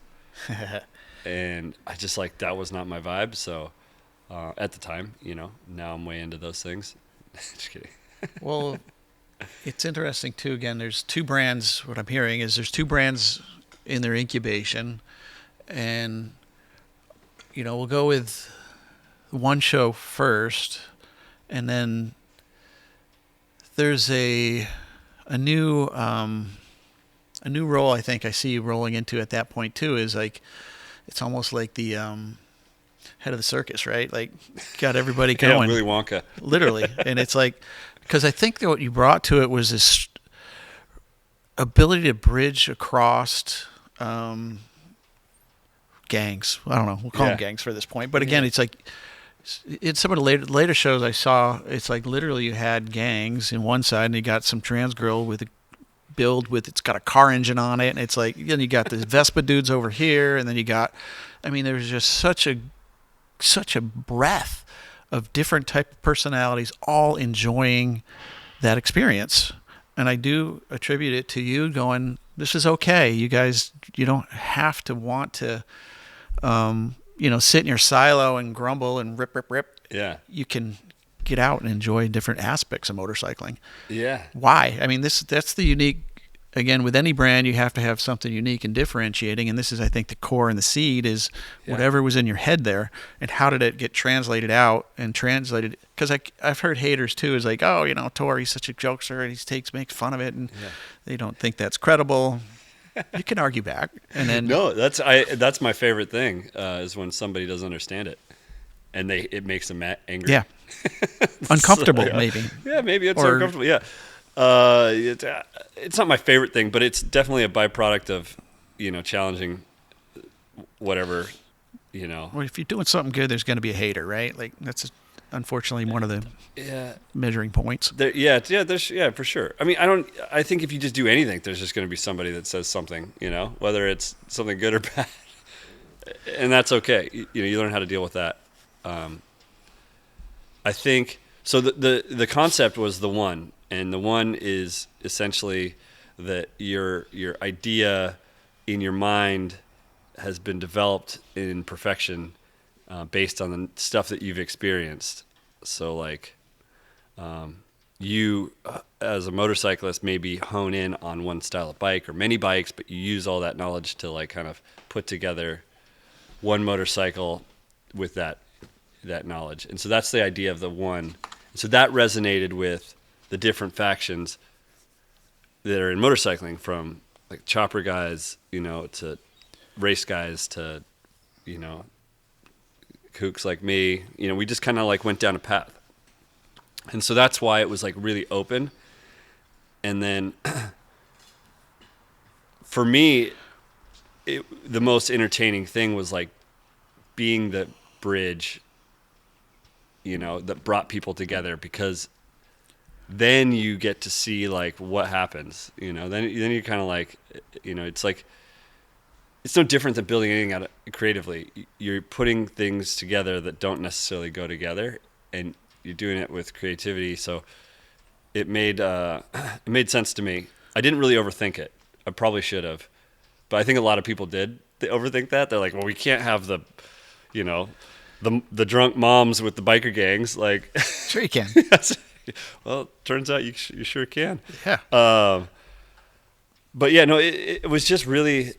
And I just that was not my vibe. So at the time, now I'm way into those things. Just kidding. Well, it's interesting too. Again, there's two brands. What I'm hearing is there's two brands in their incubation, and we'll go with One Show first, and then there's a new role I think I see rolling into at that point too. Is like it's almost like the head of the circus, right? Like got everybody Yeah, going, Willy Wonka. literally, and it's like. Because I think that what you brought to it was this ability to bridge across gangs. I don't know. We'll call them gangs for this point. But again, it's like in some of the later shows I saw, it's like literally you had gangs in one side, and you got some trans girl with a build with it's got a car engine on it, and it's like then you got the Vespa dudes over here, and then you got. I mean, there's just such a breadth of different type of personalities all enjoying that experience. And I do attribute it to you going, this is okay. You guys, you don't have to want to, sit in your silo and grumble and rip. Yeah. You can get out and enjoy different aspects of motorcycling. Yeah. Why? I mean, that's the unique. Again, with any brand, you have to have something unique and differentiating, and this is, I think, the core and the seed is whatever was in your head there, and how did it get translated out and translated? Because I've heard haters too, is like, oh, Thor, he's such a jokester, and he makes fun of it, and they don't think that's credible. You can argue back, and then no, that's my favorite thing is when somebody doesn't understand it, and it makes them angry. Yeah, uncomfortable maybe. Yeah, maybe it's uncomfortable. Yeah. It's not my favorite thing, but it's definitely a byproduct of, challenging whatever, Well, if you're doing something good, there's going to be a hater, right? Like that's unfortunately one of the measuring points. There's for sure. I mean, I think if you just do anything, there's just going to be somebody that says something, whether it's something good or bad, and that's okay. You learn how to deal with that. I think so. The concept was the one. And the one is essentially that your idea in your mind has been developed in perfection based on the stuff that you've experienced. So like you as a motorcyclist maybe hone in on one style of bike or many bikes, but you use all that knowledge to like kind of put together one motorcycle with that knowledge. And so that's the idea of the one. So that resonated with the different factions that are in motorcycling, from like chopper guys, to race guys, to, kooks like me. We just kind of like went down a path. And so that's why it was like really open. And then for me, the most entertaining thing was like being the bridge, that brought people together, because then you get to see like what happens, then you're kind of like, it's like, it's no different than building anything out creatively. You're putting things together that don't necessarily go together, and you're doing it with creativity. So it made sense to me. I didn't really overthink it. I probably should have, but I think a lot of people did. They overthink that. They're like, well, we can't have the drunk moms with the biker gangs. Like, sure you can. Well, it turns out you sure can. Yeah. But yeah, no, it was just really,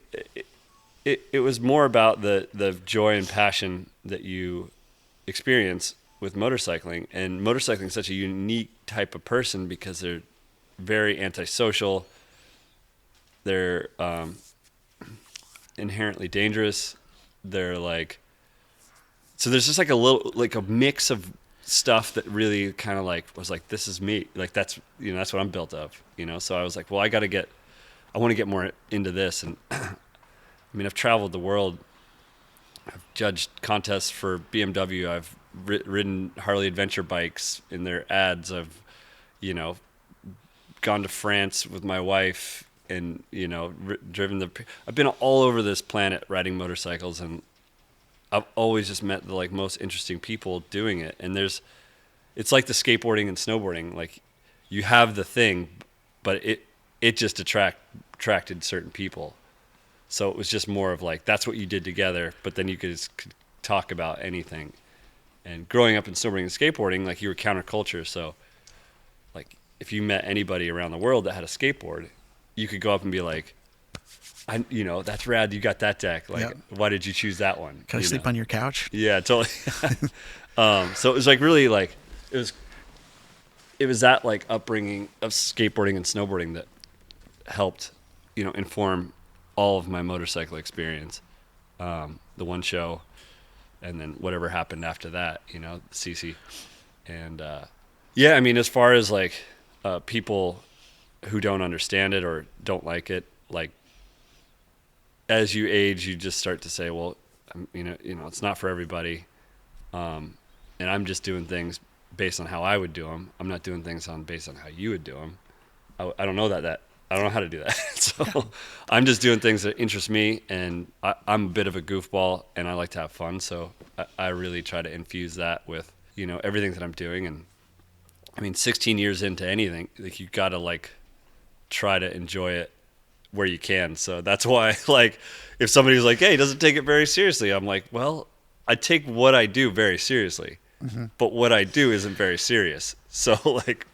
it was more about the joy and passion that you experience with motorcycling. And motorcycling is such a unique type of person because they're very antisocial. They're inherently dangerous. They're like, so there's just like a mix of stuff that really kind of like was like, this is me. Like that's what I'm built of, So I was like, well, I want to get more into this. And I mean, I've traveled the world. I've judged contests for BMW. I've ridden Harley adventure bikes in their ads. I've, gone to France with my wife and, driven I've been all over this planet riding motorcycles, and I've always just met the like most interesting people doing it. And it's like the skateboarding and snowboarding. Like you have the thing, but it just attracted certain people. So it was just more of like, that's what you did together, but then you could talk about anything. And growing up in snowboarding and skateboarding, like you were counterculture. So like if you met anybody around the world that had a skateboard, you could go up and be like, that's rad. You got that deck. Like, Yep. why did you choose that one? Can I sleep on your couch? Yeah, totally. So it was like really like it was that like upbringing of skateboarding and snowboarding that helped, inform all of my motorcycle experience. The one show, and then whatever happened after that, CC. And yeah, I mean, as far as like people who don't understand it or don't like it, like as you age, you just start to say, well, it's not for everybody. And I'm just doing things based on how I would do them. I'm not doing things based on how you would do them. I don't know that I don't know how to do that. So I'm just doing things that interest me, and I'm a bit of a goofball, and I like to have fun. So I really try to infuse that with, everything that I'm doing. And I mean, 16 years into anything, like you got to like try to enjoy it where you can. So that's why, like, if somebody's like, hey, doesn't take it very seriously, I'm like, well, I take what I do very seriously, but what I do isn't very serious. So like,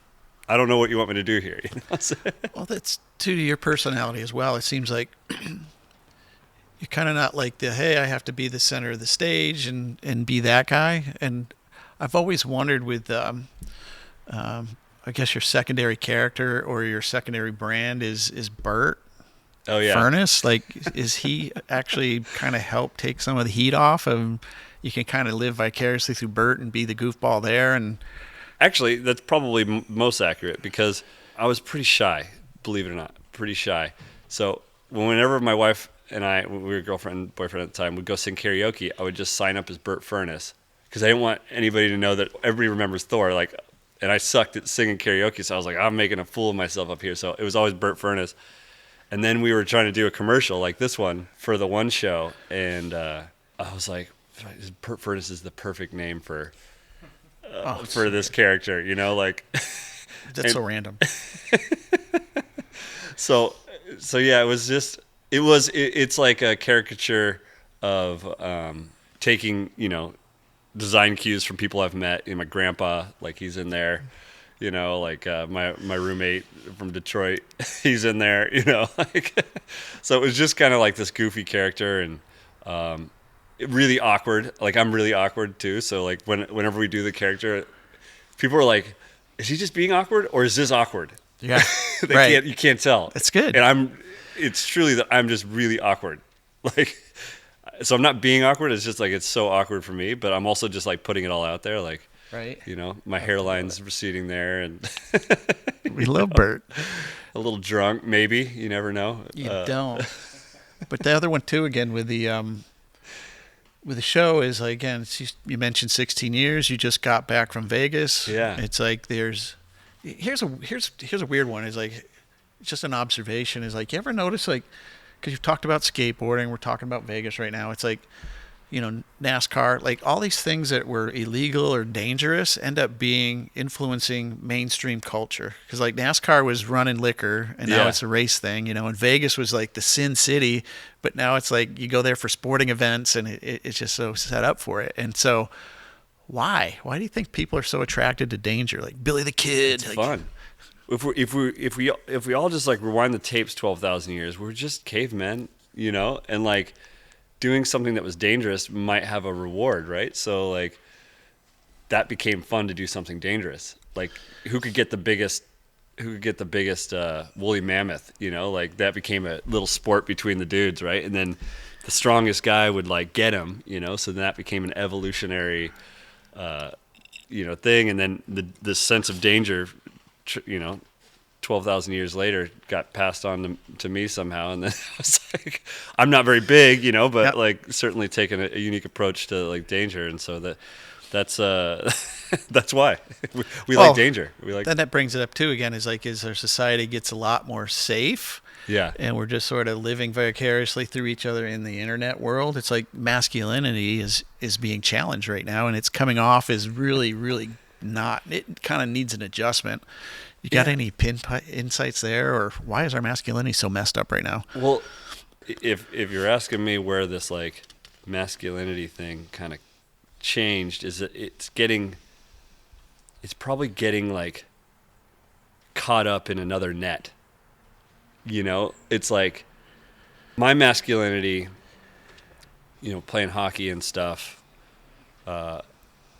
I don't know what you want me to do here. Well, that's to your personality as well. It seems like you're kind of not like hey, I have to be the center of the stage and be that guy. And I've always wondered with, I guess your secondary character or your secondary brand is Bert. Oh yeah. Furnace. Like, is he actually kind of help take some of the heat off of? You can kind of live vicariously through Bert and be the goofball there. And actually, that's probably most accurate because I was pretty shy, believe it or not, pretty shy. So whenever my wife and I, we were girlfriend and boyfriend at the time, would go sing karaoke, I would just sign up as Bert Furnace because I didn't want anybody to know that everybody remembers Thor. Like, and I sucked at singing karaoke, so I was like, I'm making a fool of myself up here. So it was always Bert Furnace. And then we were trying to do a commercial like this one for the One Show, and I was like, Bert Furnace is the perfect name for this character, like. That's so random. So yeah, it's like a caricature of taking, design cues from people I've met. My grandpa, like he's in there, like my roommate from Detroit, he's in there, like. So it was just kind of like this goofy character, and really awkward. Like I'm really awkward too. So like whenever we do the character, people are like, is he just being awkward or is this awkward? Yeah. Right. You can't tell. That's good. And it's truly that I'm just really awkward. Like, so I'm not being awkward. It's just like, it's so awkward for me, but I'm also just like putting it all out there. Like, right. My hairline's receding there, and We love Bert. a little drunk, maybe, you never know. You don't. But the other one too, again, with the show is like, again, you mentioned 16 years. You just got back from Vegas. Yeah. It's like here's a weird one. Is like just an observation. Is like, you ever notice, like, because you've talked about skateboarding, we're talking about Vegas right now. It's like, NASCAR, like all these things that were illegal or dangerous end up influencing mainstream culture. Because like NASCAR was running liquor, and now it's a race thing, and Vegas was like the Sin City, but now it's like you go there for sporting events, and it's just so set up for it. And so why do you think people are so attracted to danger? Like Billy the Kid. It's fun. If we all just like rewind the tapes 12,000 years, we're just cavemen, and like doing something that was dangerous might have a reward, right? So like that became fun to do something dangerous. Like who could get the biggest woolly mammoth, like that became a little sport between the dudes, right? And then the strongest guy would like get him, so then that became an evolutionary thing. And then the sense of danger, 12,000 years later got passed on to me somehow. And then I was like, I'm not very big, but like certainly taking a unique approach to like danger. And so that's why we like danger. Then that brings it up too, again, is like, as our society gets a lot more safe. Yeah. And we're just sort of living vicariously through each other in the internet world. It's like masculinity is being challenged right now, and it's coming off as really, really not. It kind of needs an adjustment. You got any insights there, or why is our masculinity so messed up right now? Well, if you're asking me where this like masculinity thing kind of changed, is that it's probably getting like caught up in another net. You know, it's like my masculinity, you know, playing hockey and stuff,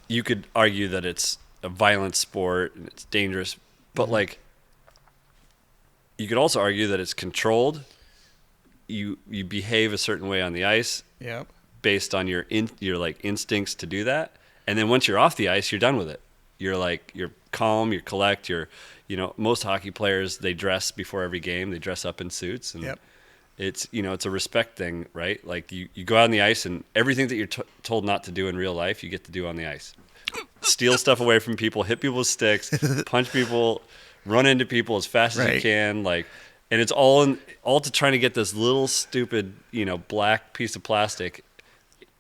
you could argue that it's a violent sport and it's dangerous, but like you could also argue that it's controlled. You behave a certain way on the ice. Yep. Based on your like instincts to do that, and then once you're off the ice, you're done with it. You're calm, you collect. You know, most hockey players, they dress before every game. They dress up in suits, and it's, you know, it's a respect thing, right? Like you go out on the ice, and everything that you're told not to do in real life, you get to do on the ice. Steal stuff away from people, hit people with sticks, punch people, run into people as fast as you can, like. And it's all to trying to get this little stupid, you know, black piece of plastic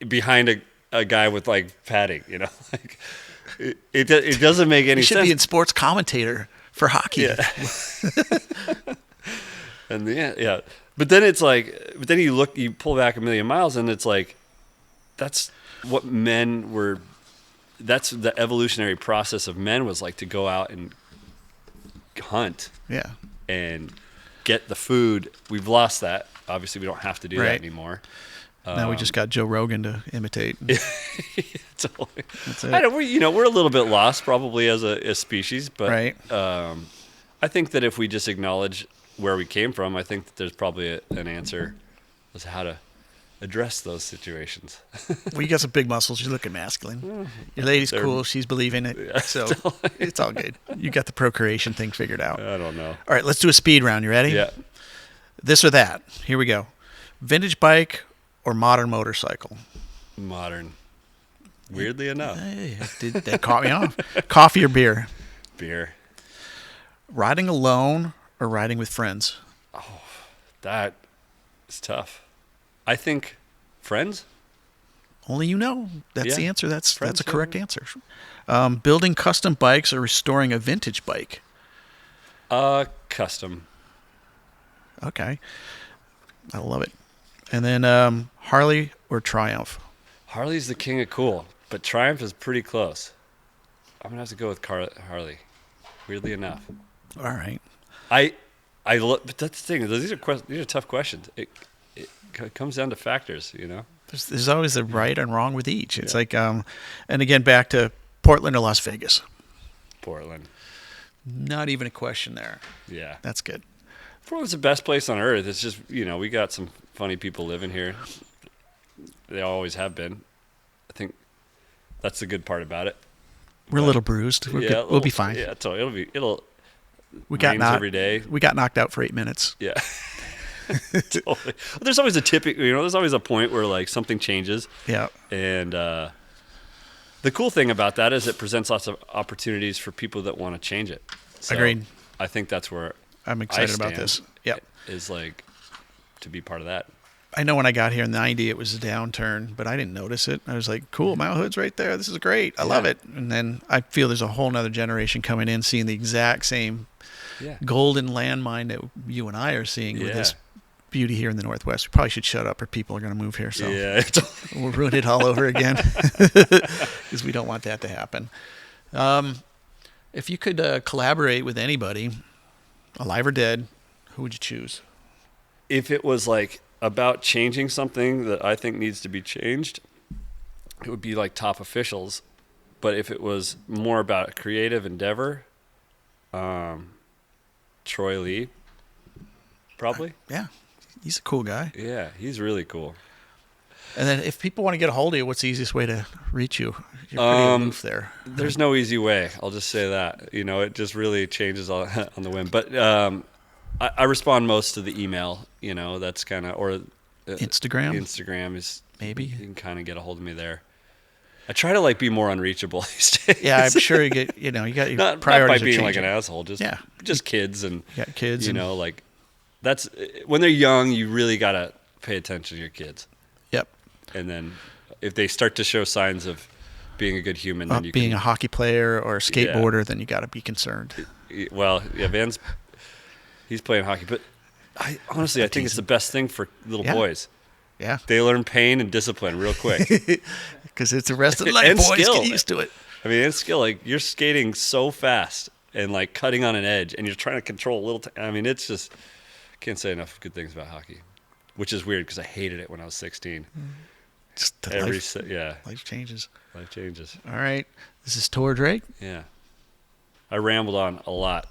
behind a guy with like padding, you know, like it doesn't make any You should sense. be in sports commentator for hockey. Yeah. And yeah. But then it's like, you pull back a million miles and it's like, that's what men were, that's the evolutionary process of men was like, to go out and hunt. Yeah. And get the food. We've lost that. Obviously, we don't have to do that anymore. Now we just got Joe Rogan to imitate. Totally. That's it. I know we're a little bit lost probably as a species, but I think that if we just acknowledge where we came from, I think that there's probably an answer as to how to address those situations. Well, you got some big muscles. You're looking masculine. Your lady's cool. She's believing it. So it's all good. You got the procreation thing figured out. I don't know. All right, let's do a speed round. You ready? Yeah. This or that. Here we go. Vintage bike or modern motorcycle? Modern. Weirdly enough. Hey, that caught me off. Coffee or beer? Beer. Riding alone or riding with friends? That is tough. I think friends. Only you know. That's the answer. That's Friends, a correct answer. Building custom bikes or restoring a vintage bike? Custom. Okay. I love it. And then Harley or Triumph? Harley's the king of cool, but Triumph is pretty close. I'm gonna have to go with Harley. Weirdly enough. All right. But that's the thing. These are tough questions. It comes down to factors, you know. There's always a right and wrong with each. It's like, and again, back to Portland or Las Vegas. Portland. Not even a question there. Yeah. That's good. Portland's the best place on earth. It's just, you know, we got some funny people living here. They always have been. I think that's the good part about it. We're a little bruised. We're good. We'll be fine. Yeah, totally. We got every day. We got knocked out for 8 minutes. Yeah. Totally. Well, there's always there's always a point where like something changes. Yeah. And the cool thing about that is it presents lots of opportunities for people that want to change it. So Agreed. I think that's where I'm excited about this. Yep. Is like to be part of that. I know when I got here in '90, it was a downturn, but I didn't notice it. I was like, cool, Mount Hood's right there. This is great. I love it. And then I feel there's a whole nother generation coming in, seeing the exact same golden landmine that you and I are seeing with this beauty here in the Northwest. We probably should shut up or people are going to move here. So we'll ruin it all over again because we don't want that to happen. If you could collaborate with anybody, alive or dead, who would you choose? If it was like about changing something that I think needs to be changed, it would be like top officials. But if it was more about a creative endeavor, Troy Lee, probably. Yeah, he's a cool guy. Yeah, he's really cool. And then if people want to get a hold of you, what's the easiest way to reach you? You're pretty aloof there. There's no easy way. I'll just say that. You know, it just really changes on the whim. But I respond most to the email, you know, that's kind of, or Instagram? Instagram is, maybe. You can kind of get a hold of me there. I try to like be more unreachable these days. Yeah, I'm sure you get, you know, you got your not priorities by being are like an changing. asshole, just kids and, you got kids, you and, know, like that's, when they're young, you really got to pay attention to your kids. Yep. And then if they start to show signs of being a good human, then you being can, a hockey player or a skateboarder, then you got to be concerned. Well, yeah, Van's, he's playing hockey, but I honestly think it's the best thing for little boys. Yeah. They learn pain and discipline real quick. Because it's the rest of the life, And boys, skill. get used to it. I mean, it's skill. Like, you're skating so fast, and like cutting on an edge, and you're trying to control a little. I mean, it's just can't say enough good things about hockey, which is weird because I hated it when I was 16. Just the life changes. Life changes. All right, this is Thor Drake. Yeah, I rambled on a lot.